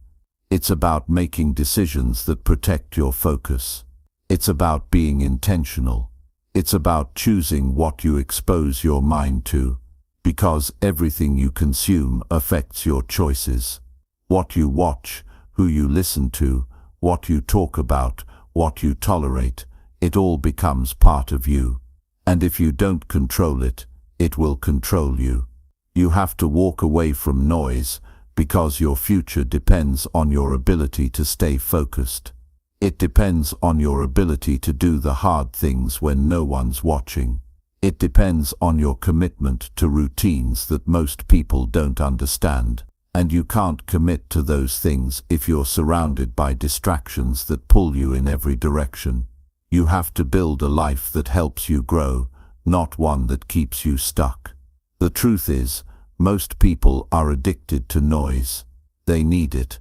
It's about making decisions that protect your focus. It's about being intentional. It's about choosing what you expose your mind to, because everything you consume affects your choices. What you watch, who you listen to, what you talk about, what you tolerate, it all becomes part of you. And if you don't control it, it will control you. You have to walk away from noise because your future depends on your ability to stay focused. It depends on your ability to do the hard things when no one's watching. It depends on your commitment to routines that most people don't understand. And you can't commit to those things if you're surrounded by distractions that pull you in every direction. You have to build a life that helps you grow, not one that keeps you stuck. The truth is, most people are addicted to noise. They need it.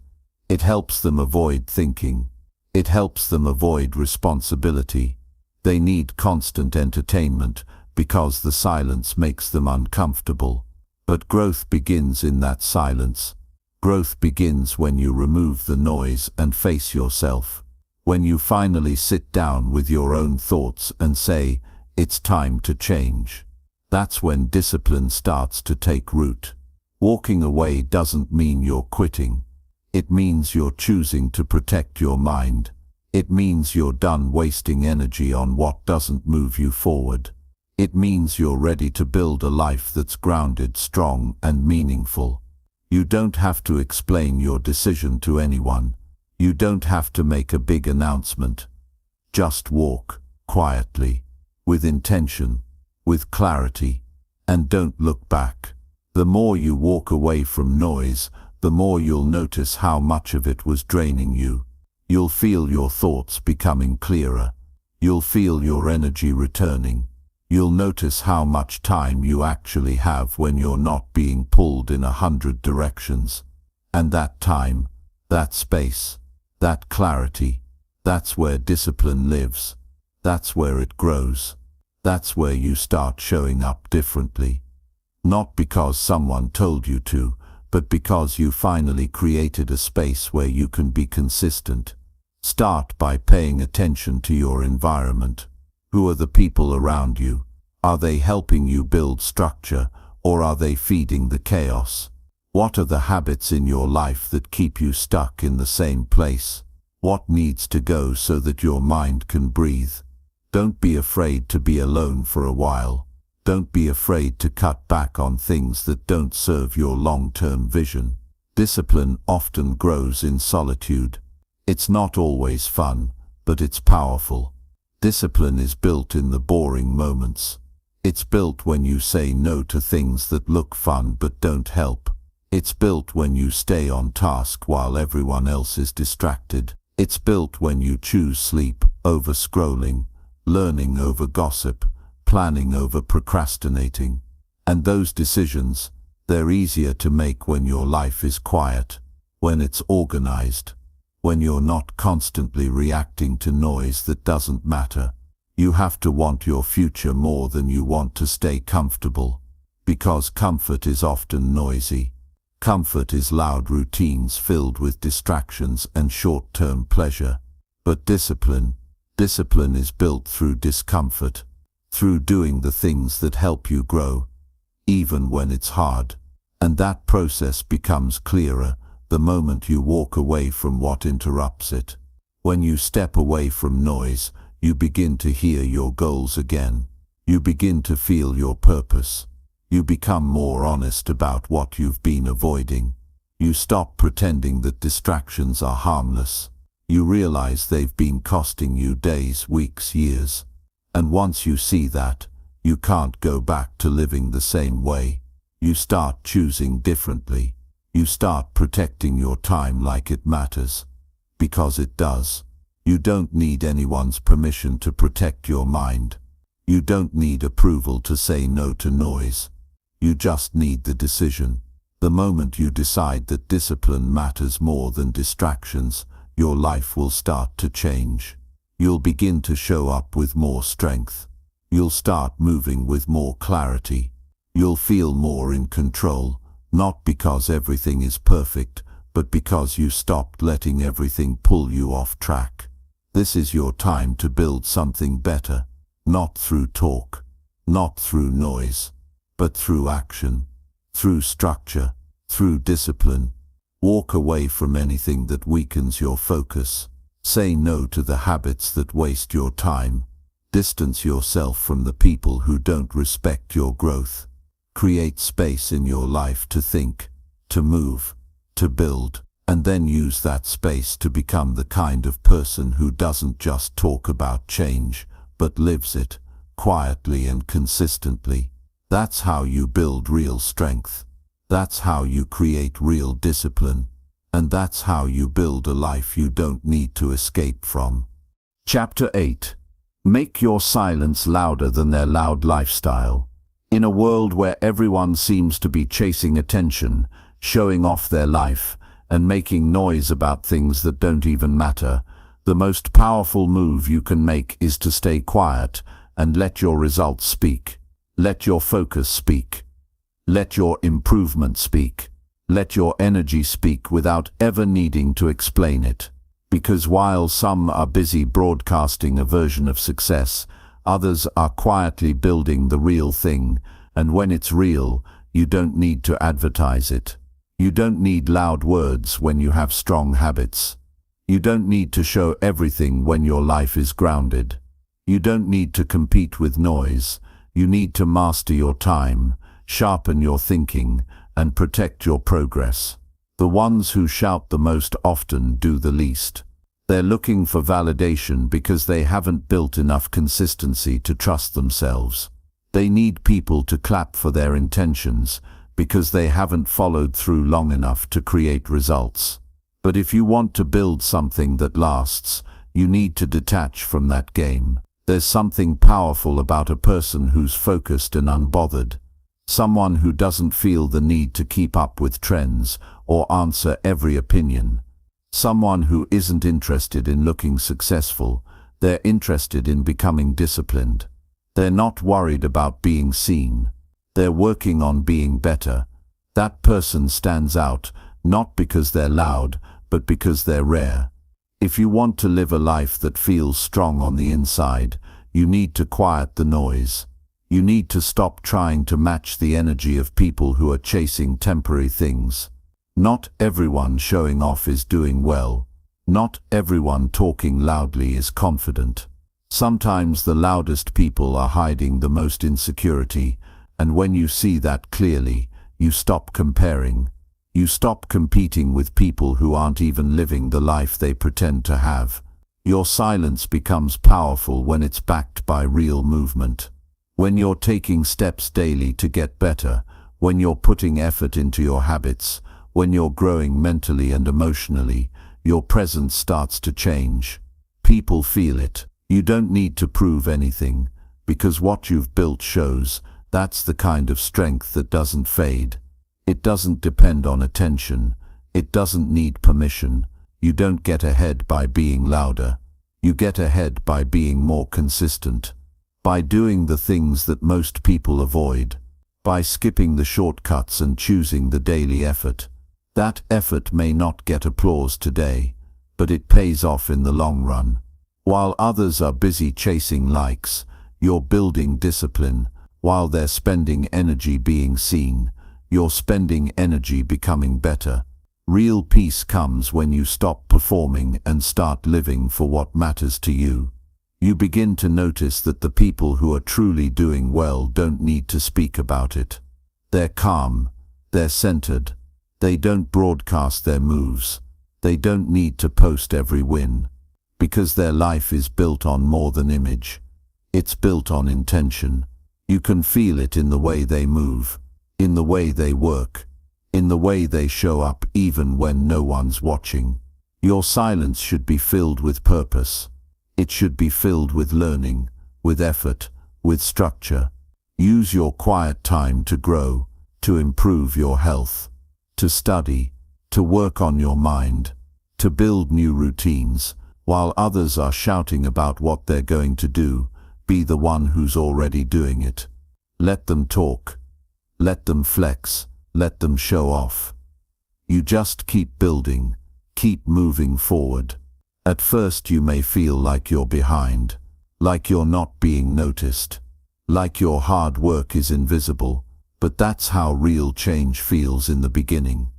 It helps them avoid thinking. It helps them avoid responsibility. They need constant entertainment because the silence makes them uncomfortable. But growth begins in that silence. Growth begins when you remove the noise and face yourself. When you finally sit down with your own thoughts and say, "It's time to change." That's when discipline starts to take root. Walking away doesn't mean you're quitting. It means you're choosing to protect your mind. It means you're done wasting energy on what doesn't move you forward. It means you're ready to build a life that's grounded, strong, and meaningful. You don't have to explain your decision to anyone. You don't have to make a big announcement. Just walk, quietly, with intention, with clarity, and don't look back. The more you walk away from noise, the more you'll notice how much of it was draining you. You'll feel your thoughts becoming clearer. You'll feel your energy returning. You'll notice how much time you actually have when you're not being pulled in 100 directions. And that time, that space, that clarity, that's where discipline lives. That's where it grows. That's where you start showing up differently. Not because someone told you to, but because you finally created a space where you can be consistent. Start by paying attention to your environment. Who are the people around you? Are they helping you build structure, or are they feeding the chaos? What are the habits in your life that keep you stuck in the same place? What needs to go so that your mind can breathe? Don't be afraid to be alone for a while. Don't be afraid to cut back on things that don't serve your long-term vision. Discipline often grows in solitude. It's not always fun, but it's powerful. Discipline is built in the boring moments. It's built when you say no to things that look fun but don't help. It's built when you stay on task while everyone else is distracted. It's built when you choose sleep over scrolling, learning over gossip, planning over procrastinating. And those decisions, they're easier to make when your life is quiet, when it's organized, when you're not constantly reacting to noise that doesn't matter. You have to want your future more than you want to stay comfortable, because comfort is often noisy. Comfort is loud routines filled with distractions and short-term pleasure. But discipline is built through discomfort, through doing the things that help you grow, even when it's hard. And that process becomes clearer the moment you walk away from what interrupts it. When you step away from noise, you begin to hear your goals again. You begin to feel your purpose. You become more honest about what you've been avoiding. You stop pretending that distractions are harmless. You realize they've been costing you days, weeks, years. And once you see that, you can't go back to living the same way. You start choosing differently. You start protecting your time like it matters. Because it does. You don't need anyone's permission to protect your mind. You don't need approval to say no to noise. You just need the decision. The moment you decide that discipline matters more than distractions, your life will start to change. You'll begin to show up with more strength. You'll start moving with more clarity. You'll feel more in control, not because everything is perfect, but because you stopped letting everything pull you off track. This is your time to build something better, not through talk, not through noise, but through action, through structure, through discipline. Walk away from anything that weakens your focus. Say no to the habits that waste your time. Distance yourself from the people who don't respect your growth. Create space in your life to think, to move, to build, and then use that space to become the kind of person who doesn't just talk about change, but lives it, quietly and consistently. That's how you build real strength. That's how you create real discipline. And that's how you build a life you don't need to escape from. Chapter 8. Make your silence louder than their loud lifestyle. In a world where everyone seems to be chasing attention, showing off their life, and making noise about things that don't even matter. The most powerful move you can make is to stay quiet and let your results speak. Let your focus speak. Let your improvement speak. Let your energy speak without ever needing to explain it. Because while some are busy broadcasting a version of success, others are quietly building the real thing, and when it's real, you don't need to advertise it. You don't need loud words when you have strong habits. You don't need to show everything when your life is grounded. You don't need to compete with noise. You need to master your time, sharpen your thinking, and protect your progress. The ones who shout the most often do the least. They're looking for validation because they haven't built enough consistency to trust themselves. They need people to clap for their intentions because they haven't followed through long enough to create results. But if you want to build something that lasts, you need to detach from that game. There's something powerful about a person who's focused and unbothered. Someone who doesn't feel the need to keep up with trends or answer every opinion. Someone who isn't interested in looking successful. They're interested in becoming disciplined. They're not worried about being seen. They're working on being better. That person stands out, not because they're loud, but because they're rare. If you want to live a life that feels strong on the inside, you need to quiet the noise. You need to stop trying to match the energy of people who are chasing temporary things. Not everyone showing off is doing well. Not everyone talking loudly is confident. Sometimes the loudest people are hiding the most insecurity, and when you see that clearly, you stop comparing. You stop competing with people who aren't even living the life they pretend to have. Your silence becomes powerful when it's backed by real movement. When you're taking steps daily to get better, when you're putting effort into your habits, when you're growing mentally and emotionally, your presence starts to change. People feel it. You don't need to prove anything, because what you've built shows. That's the kind of strength that doesn't fade. It doesn't depend on attention. It doesn't need permission. You don't get ahead by being louder. You get ahead by being more consistent. By doing the things that most people avoid. By skipping the shortcuts and choosing the daily effort. That effort may not get applause today, but it pays off in the long run. While others are busy chasing likes, you're building discipline. While they're spending energy being seen, you're spending energy becoming better. Real peace comes when you stop performing and start living for what matters to you. You begin to notice that the people who are truly doing well don't need to speak about it. They're calm, they're centered, they don't broadcast their moves, they don't need to post every win, because their life is built on more than image. It's built on intention. You can feel it in the way they move, in the way they work, in the way they show up even when no one's watching. Your silence should be filled with purpose. It should be filled with learning, with effort, with structure. Use your quiet time to grow, to improve your health, to study, to work on your mind, to build new routines. While others are shouting about what they're going to do, be the one who's already doing it. Let them talk. Let them flex. Let them show off. You just keep building, keep moving forward. At first you may feel like you're behind, like you're not being noticed, like your hard work is invisible, but that's how real change feels in the beginning.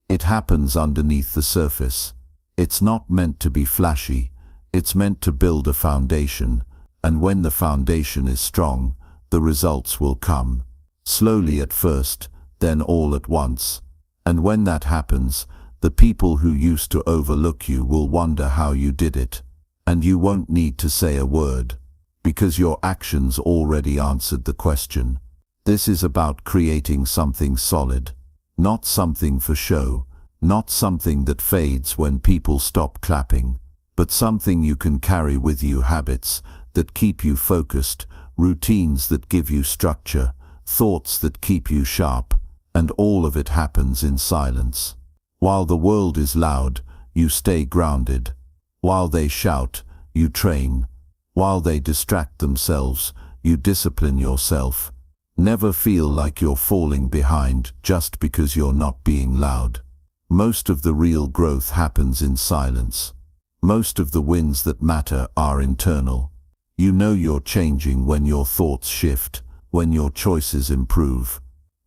It happens underneath the surface. It's not meant to be flashy, it's meant to build a foundation, and when the foundation is strong, the results will come. Slowly at first, then all at once. And when that happens, the people who used to overlook you will wonder how you did it. And you won't need to say a word, because your actions already answered the question. This is about creating something solid, not something for show, not something that fades when people stop clapping, but something you can carry with you. Habits that keep you focused, routines that give you structure, thoughts that keep you sharp, and all of it happens in silence. While the world is loud, you stay grounded. While they shout, you train. While they distract themselves, you discipline yourself. Never feel like you're falling behind just because you're not being loud. Most of the real growth happens in silence. Most of the wins that matter are internal. You know you're changing when your thoughts shift, when your choices improve,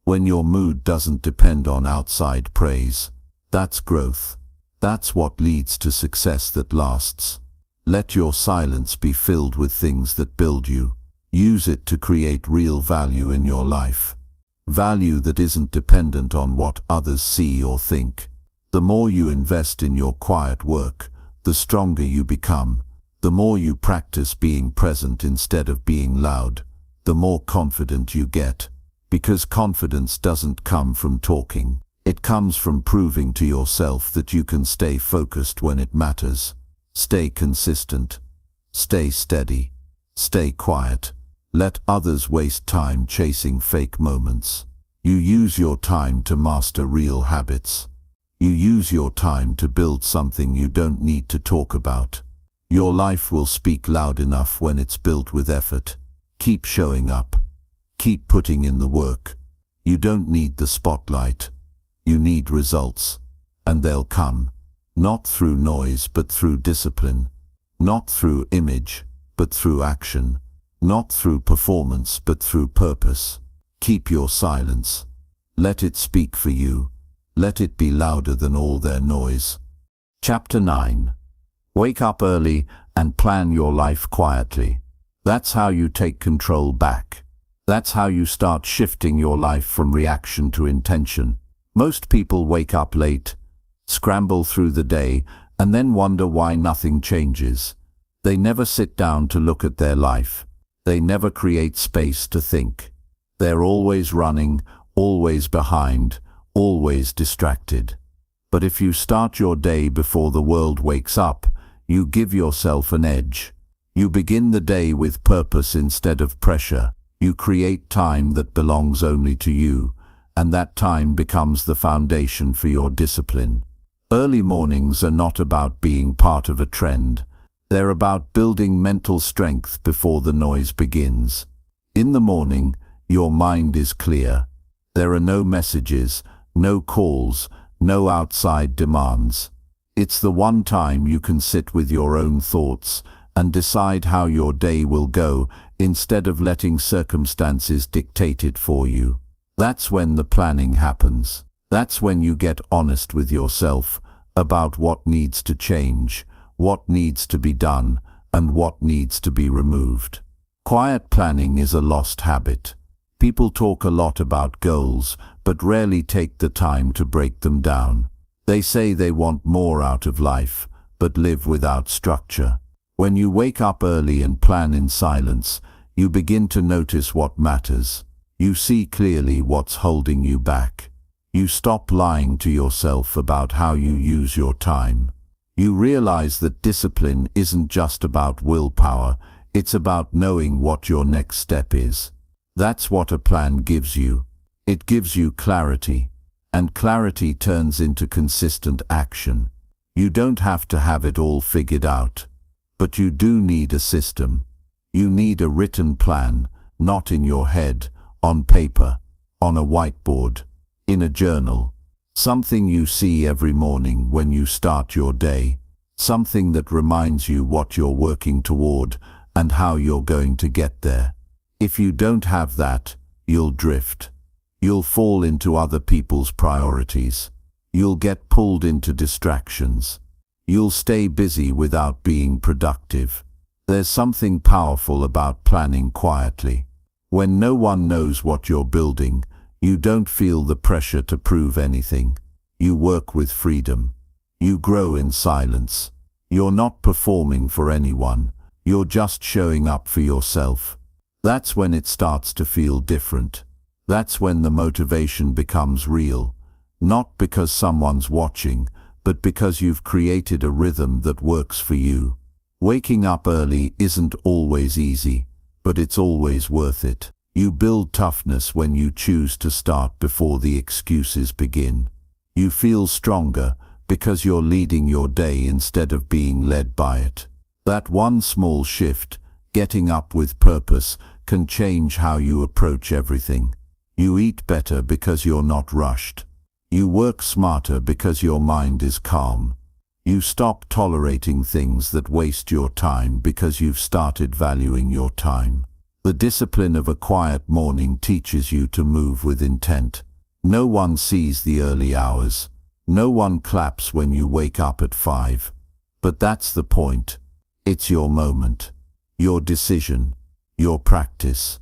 when your mood doesn't depend on outside praise. That's growth. That's what leads to success that lasts. Let your silence be filled with things that build you. Use it to create real value in your life. Value that isn't dependent on what others see or think. The more you invest in your quiet work, the stronger you become. The more you practice being present instead of being loud, the more confident you get. Because confidence doesn't come from talking. It comes from proving to yourself that you can stay focused when it matters. Stay consistent. Stay steady. Stay quiet. Let others waste time chasing fake moments. You use your time to master real habits. You use your time to build something you don't need to talk about. Your life will speak loud enough when it's built with effort. Keep showing up. Keep putting in the work. You don't need the spotlight. You need results. And they'll come. Not through noise but through discipline. Not through image but through action. Not through performance but through purpose. Keep your silence. Let it speak for you. Let it be louder than all their noise. Chapter 9. Wake up early and plan your life quietly. That's how you take control back. That's how you start shifting your life from reaction to intention. Most people wake up late, scramble through the day, and then wonder why nothing changes. They never sit down to look at their life. They never create space to think. They're always running, always behind, always distracted. But if you start your day before the world wakes up, you give yourself an edge. You begin the day with purpose instead of pressure. You create time that belongs only to you, and that time becomes the foundation for your discipline. Early mornings are not about being part of a trend. They're about building mental strength before the noise begins. In the morning, your mind is clear. There are no messages, no calls, no outside demands. It's the one time you can sit with your own thoughts and decide how your day will go instead of letting circumstances dictate it for you. That's when the planning happens. That's when you get honest with yourself about what needs to change, what needs to be done, and what needs to be removed. Quiet planning is a lost habit. People talk a lot about goals, but rarely take the time to break them down. They say they want more out of life, but live without structure. When you wake up early and plan in silence, you begin to notice what matters. You see clearly what's holding you back. You stop lying to yourself about how you use your time. You realize that discipline isn't just about willpower, it's about knowing what your next step is. That's what a plan gives you. It gives you clarity, and clarity turns into consistent action. You don't have to have it all figured out, but you do need a system. You need a written plan, not in your head, on paper, on a whiteboard, in a journal. Something you see every morning when you start your day. Something that reminds you what you're working toward and how you're going to get there. If you don't have that, you'll drift. You'll fall into other people's priorities. You'll get pulled into distractions. You'll stay busy without being productive. There's something powerful about planning quietly. When no one knows what you're building, you don't feel the pressure to prove anything. You work with freedom. You grow in silence. You're not performing for anyone. You're just showing up for yourself. That's when it starts to feel different. That's when the motivation becomes real. Not because someone's watching, but because you've created a rhythm that works for you. Waking up early isn't always easy, but it's always worth it. You build toughness when you choose to start before the excuses begin. You feel stronger because you're leading your day instead of being led by it. That one small shift, getting up with purpose, can change how you approach everything. You eat better because you're not rushed. You work smarter because your mind is calm. You stop tolerating things that waste your time because you've started valuing your time. The discipline of a quiet morning teaches you to move with intent. No one sees the early hours. No one claps when you wake up at 5. But that's the point. It's your moment, your decision, your practice.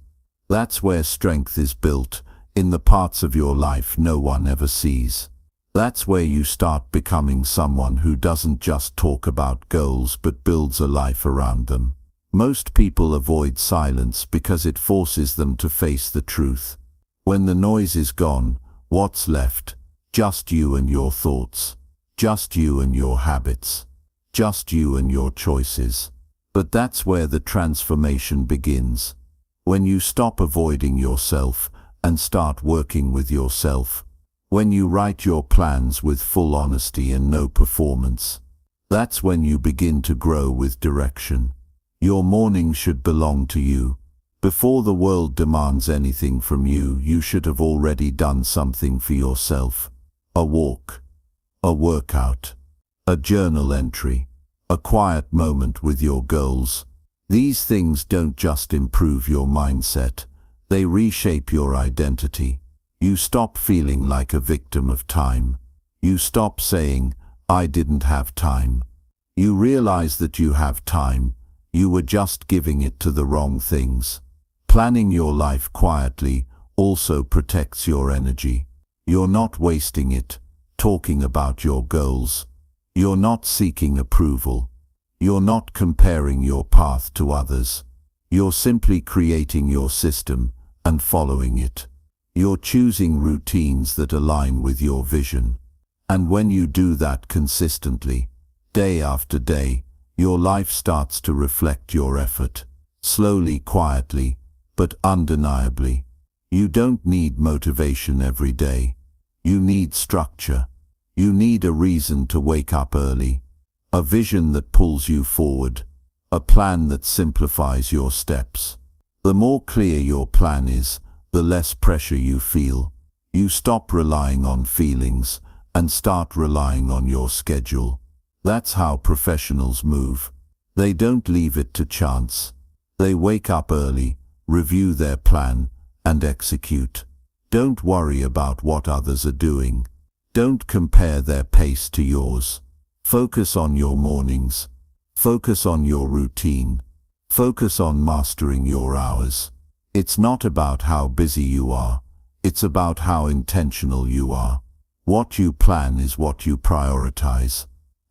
That's where strength is built, in the parts of your life no one ever sees. That's where you start becoming someone who doesn't just talk about goals but builds a life around them. Most people avoid silence because it forces them to face the truth. When the noise is gone, what's left? Just you and your thoughts. Just you and your habits. Just you and your choices. But that's where the transformation begins. When you stop avoiding yourself and start working with yourself. When you write your plans with full honesty and no performance. That's when you begin to grow with direction. Your morning should belong to you. Before the world demands anything from you, you should have already done something for yourself. A walk, a workout, a journal entry, a quiet moment with your goals. These things don't just improve your mindset, they reshape your identity. You stop feeling like a victim of time. You stop saying, "I didn't have time." You realize that you have time. You were just giving it to the wrong things. Planning your life quietly also protects your energy. You're not wasting it, talking about your goals. You're not seeking approval. You're not comparing your path to others. You're simply creating your system and following it. You're choosing routines that align with your vision. And when you do that consistently, day after day, your life starts to reflect your effort. Slowly, quietly, but undeniably. You don't need motivation every day. You need structure. You need a reason to wake up early. A vision that pulls you forward. A plan that simplifies your steps. The more clear your plan is, the less pressure you feel. You stop relying on feelings and start relying on your schedule. That's how professionals move. They don't leave it to chance. They wake up early, review their plan, and execute. Don't worry about what others are doing. Don't compare their pace to yours. Focus on your mornings. Focus on your routine. Focus on mastering your hours. It's not about how busy you are. It's about how intentional you are. What you plan is what you prioritize.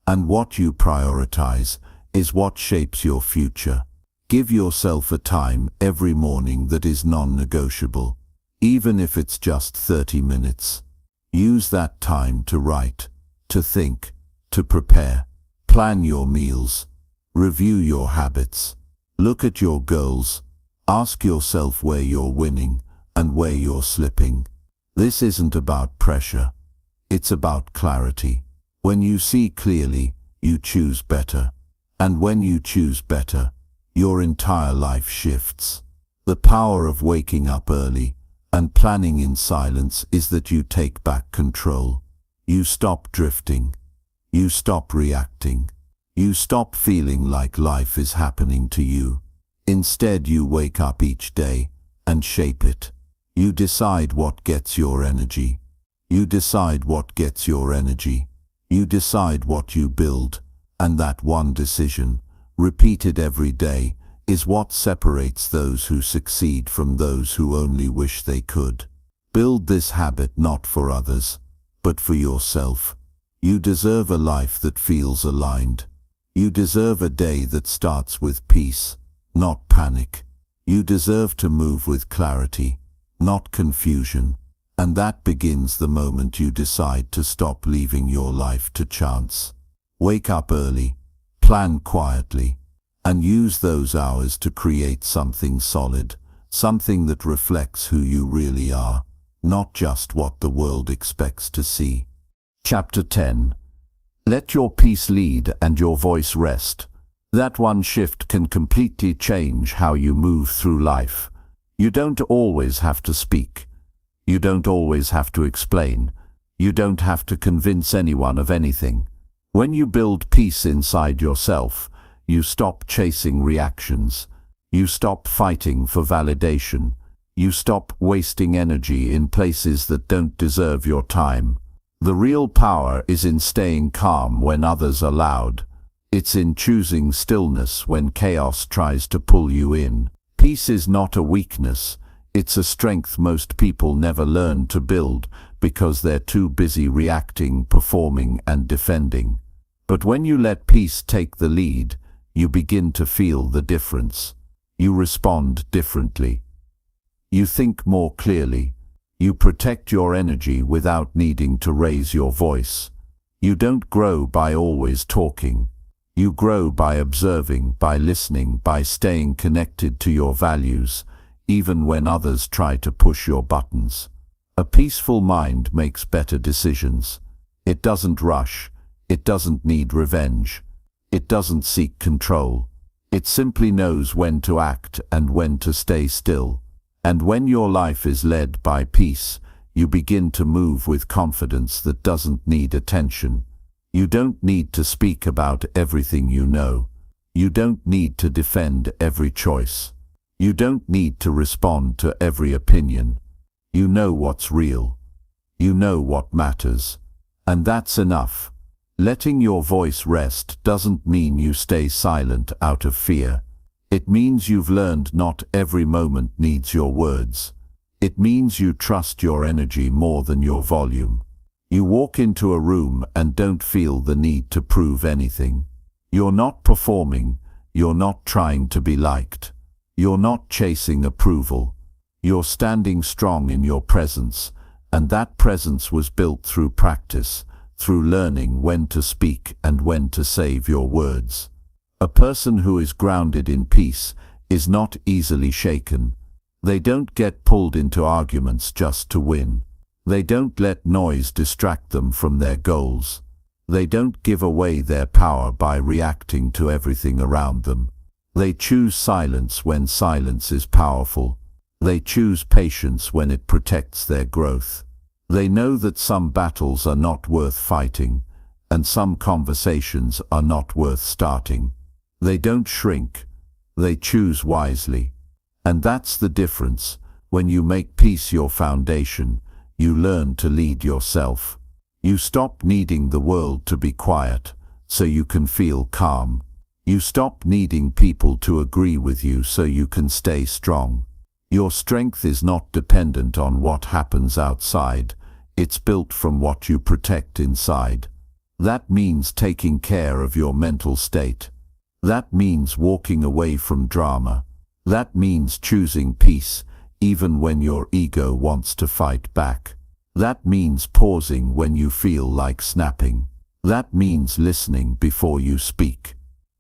And what you prioritize is what shapes your future. Give yourself a time every morning that is non-negotiable, even if it's just 30 minutes. Use that time to write, to think, to prepare. Plan your meals. Review your habits. Look at your goals. Ask yourself where you're winning and where you're slipping. This isn't about pressure. It's about clarity. When you see clearly, you choose better. And when you choose better, your entire life shifts. The power of waking up early and planning in silence is that you take back control. You stop drifting. You stop reacting. You stop feeling like life is happening to you. Instead, you wake up each day and shape it. You decide what gets your energy. You decide what gets your energy. You decide what you build, and that one decision, repeated every day, is what separates those who succeed from those who only wish they could. Build this habit not for others, but for yourself. You deserve a life that feels aligned. You deserve a day that starts with peace, not panic. You deserve to move with clarity, not confusion. And that begins the moment you decide to stop leaving your life to chance. Wake up early, plan quietly, and use those hours to create something solid, something that reflects who you really are, not just what the world expects to see. Chapter 10. Let your peace lead and your voice rest. That one shift can completely change how you move through life. You don't always have to speak. You don't always have to explain. You don't have to convince anyone of anything. When you build peace inside yourself, you stop chasing reactions. You stop fighting for validation. You stop wasting energy in places that don't deserve your time. The real power is in staying calm when others are loud. It's in choosing stillness when chaos tries to pull you in. Peace is not a weakness. It's a strength most people never learn to build because they're too busy reacting, performing, and defending. But when you let peace take the lead, you begin to feel the difference. You respond differently. You think more clearly. You protect your energy without needing to raise your voice. You don't grow by always talking. You grow by observing, by listening, by staying connected to your values, even when others try to push your buttons. A peaceful mind makes better decisions. It doesn't rush. It doesn't need revenge. It doesn't seek control. It simply knows when to act and when to stay still. And when your life is led by peace, you begin to move with confidence that doesn't need attention. You don't need to speak about everything you know. You don't need to defend every choice. You don't need to respond to every opinion. You know what's real. You know what matters. And that's enough. Letting your voice rest doesn't mean you stay silent out of fear. It means you've learned not every moment needs your words. It means you trust your energy more than your volume. You walk into a room and don't feel the need to prove anything. You're not performing. You're not trying to be liked. You're not chasing approval. You're standing strong in your presence, and that presence was built through practice, through learning when to speak and when to save your words. A person who is grounded in peace is not easily shaken. They don't get pulled into arguments just to win. They don't let noise distract them from their goals. They don't give away their power by reacting to everything around them. They choose silence when silence is powerful. They choose patience when it protects their growth. They know that some battles are not worth fighting, and some conversations are not worth starting. They don't shrink. They choose wisely. And that's the difference. When you make peace your foundation, you learn to lead yourself. You stop needing the world to be quiet, so you can feel calm. You stop needing people to agree with you so you can stay strong. Your strength is not dependent on what happens outside. It's built from what you protect inside. That means taking care of your mental state. That means walking away from drama. That means choosing peace, even when your ego wants to fight back. That means pausing when you feel like snapping. That means listening before you speak.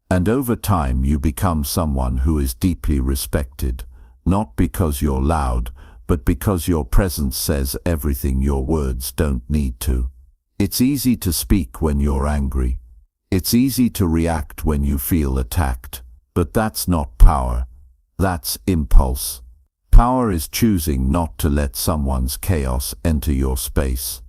And over time you become someone who is deeply respected, not because you're loud, but because your presence says everything your words don't need to. It's easy to speak when you're angry. It's easy to react when you feel attacked. But that's not power. That's impulse. Power is choosing not to let someone's chaos enter your space.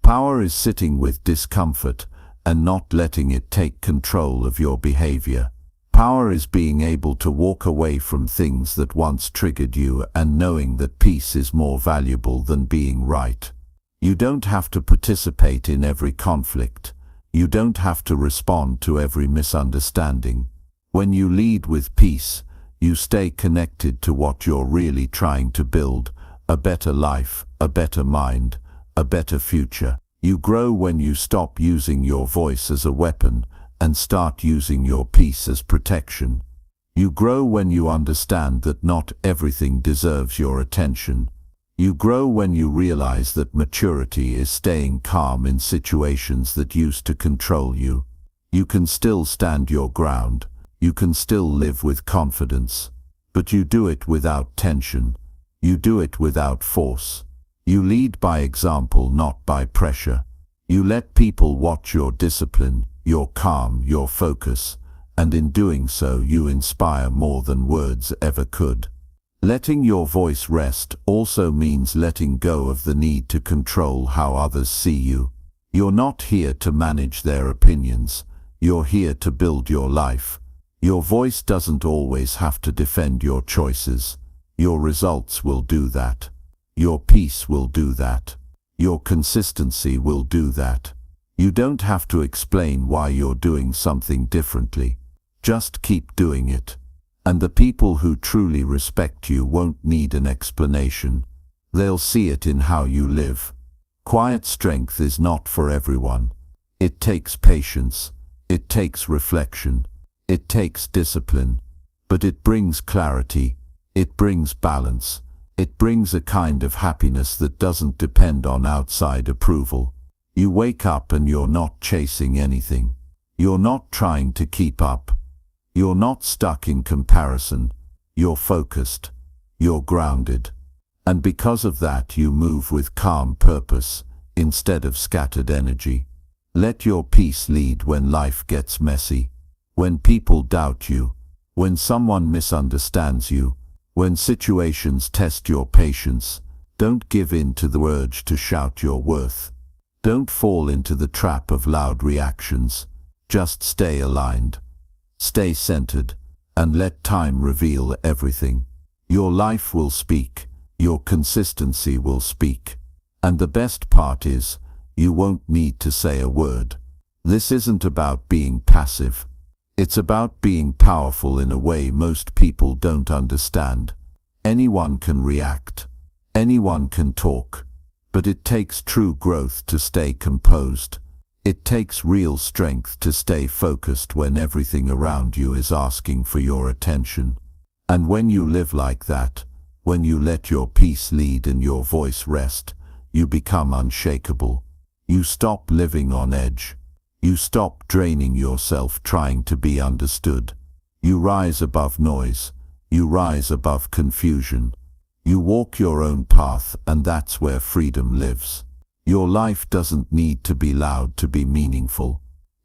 Power is sitting with discomfort and not letting it take control of your behavior. Power is being able to walk away from things that once triggered you and knowing that peace is more valuable than being right. You don't have to participate in every conflict. You don't have to respond to every misunderstanding. When you lead with peace, you stay connected to what you're really trying to build: a better life, a better mind, a better future. You grow when you stop using your voice as a weapon and start using your peace as protection. You grow when you understand that not everything deserves your attention. You grow when you realize that maturity is staying calm in situations that used to control you. You can still stand your ground. You can still live with confidence. But you do it without tension. You do it without force. You lead by example, not by pressure. You let people watch your discipline, your calm, your focus, and in doing so you inspire more than words ever could. Letting your voice rest also means letting go of the need to control how others see you. You're not here to manage their opinions. You're here to build your life. Your voice doesn't always have to defend your choices. Your results will do that. Your peace will do that. Your consistency will do that. You don't have to explain why you're doing something differently. Just keep doing it. And the people who truly respect you won't need an explanation. They'll see it in how you live. Quiet strength is not for everyone. It takes patience. It takes reflection. It takes discipline. But it brings clarity. It brings balance. It brings a kind of happiness that doesn't depend on outside approval. You wake up and you're not chasing anything. You're not trying to keep up. You're not stuck in comparison. You're focused. You're grounded. And because of that you move with calm purpose instead of scattered energy. Let your peace lead when life gets messy. When people doubt you. When someone misunderstands you. When situations test your patience. Don't give in to the urge to shout your worth. Don't fall into the trap of loud reactions. Just stay aligned. Stay centered, and let time reveal everything. Your life will speak, your consistency will speak. And the best part is, you won't need to say a word. This isn't about being passive. It's about being powerful in a way most people don't understand. Anyone can react. Anyone can talk. But it takes true growth to stay composed. It takes real strength to stay focused when everything around you is asking for your attention. And when you live like that, when you let your peace lead and your voice rest, you become unshakable. You stop living on edge. You stop draining yourself trying to be understood. You rise above noise. You rise above confusion. You walk your own path, and that's where freedom lives. Your life doesn't need to be loud to be meaningful.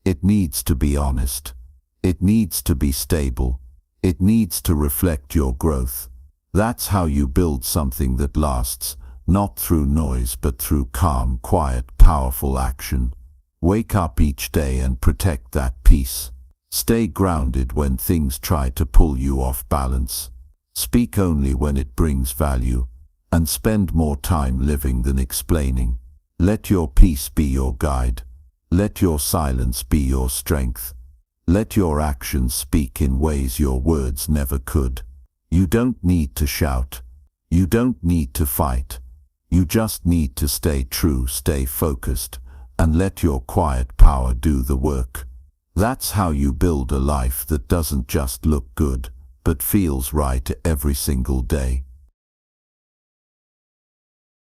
It needs to be honest. It needs to be stable. It needs to reflect your growth. That's how you build something that lasts, not through noise but through calm, quiet, powerful action. Wake up each day and protect that peace. Stay grounded when things try to pull you off balance. Speak only when it brings value, and spend more time living than explaining. Let your peace be your guide. Let your silence be your strength. Let your actions speak in ways your words never could. You don't need to shout. You don't need to fight. You just need to stay true, stay focused, and let your quiet power do the work. That's how you build a life that doesn't just look good, but feels right every single day.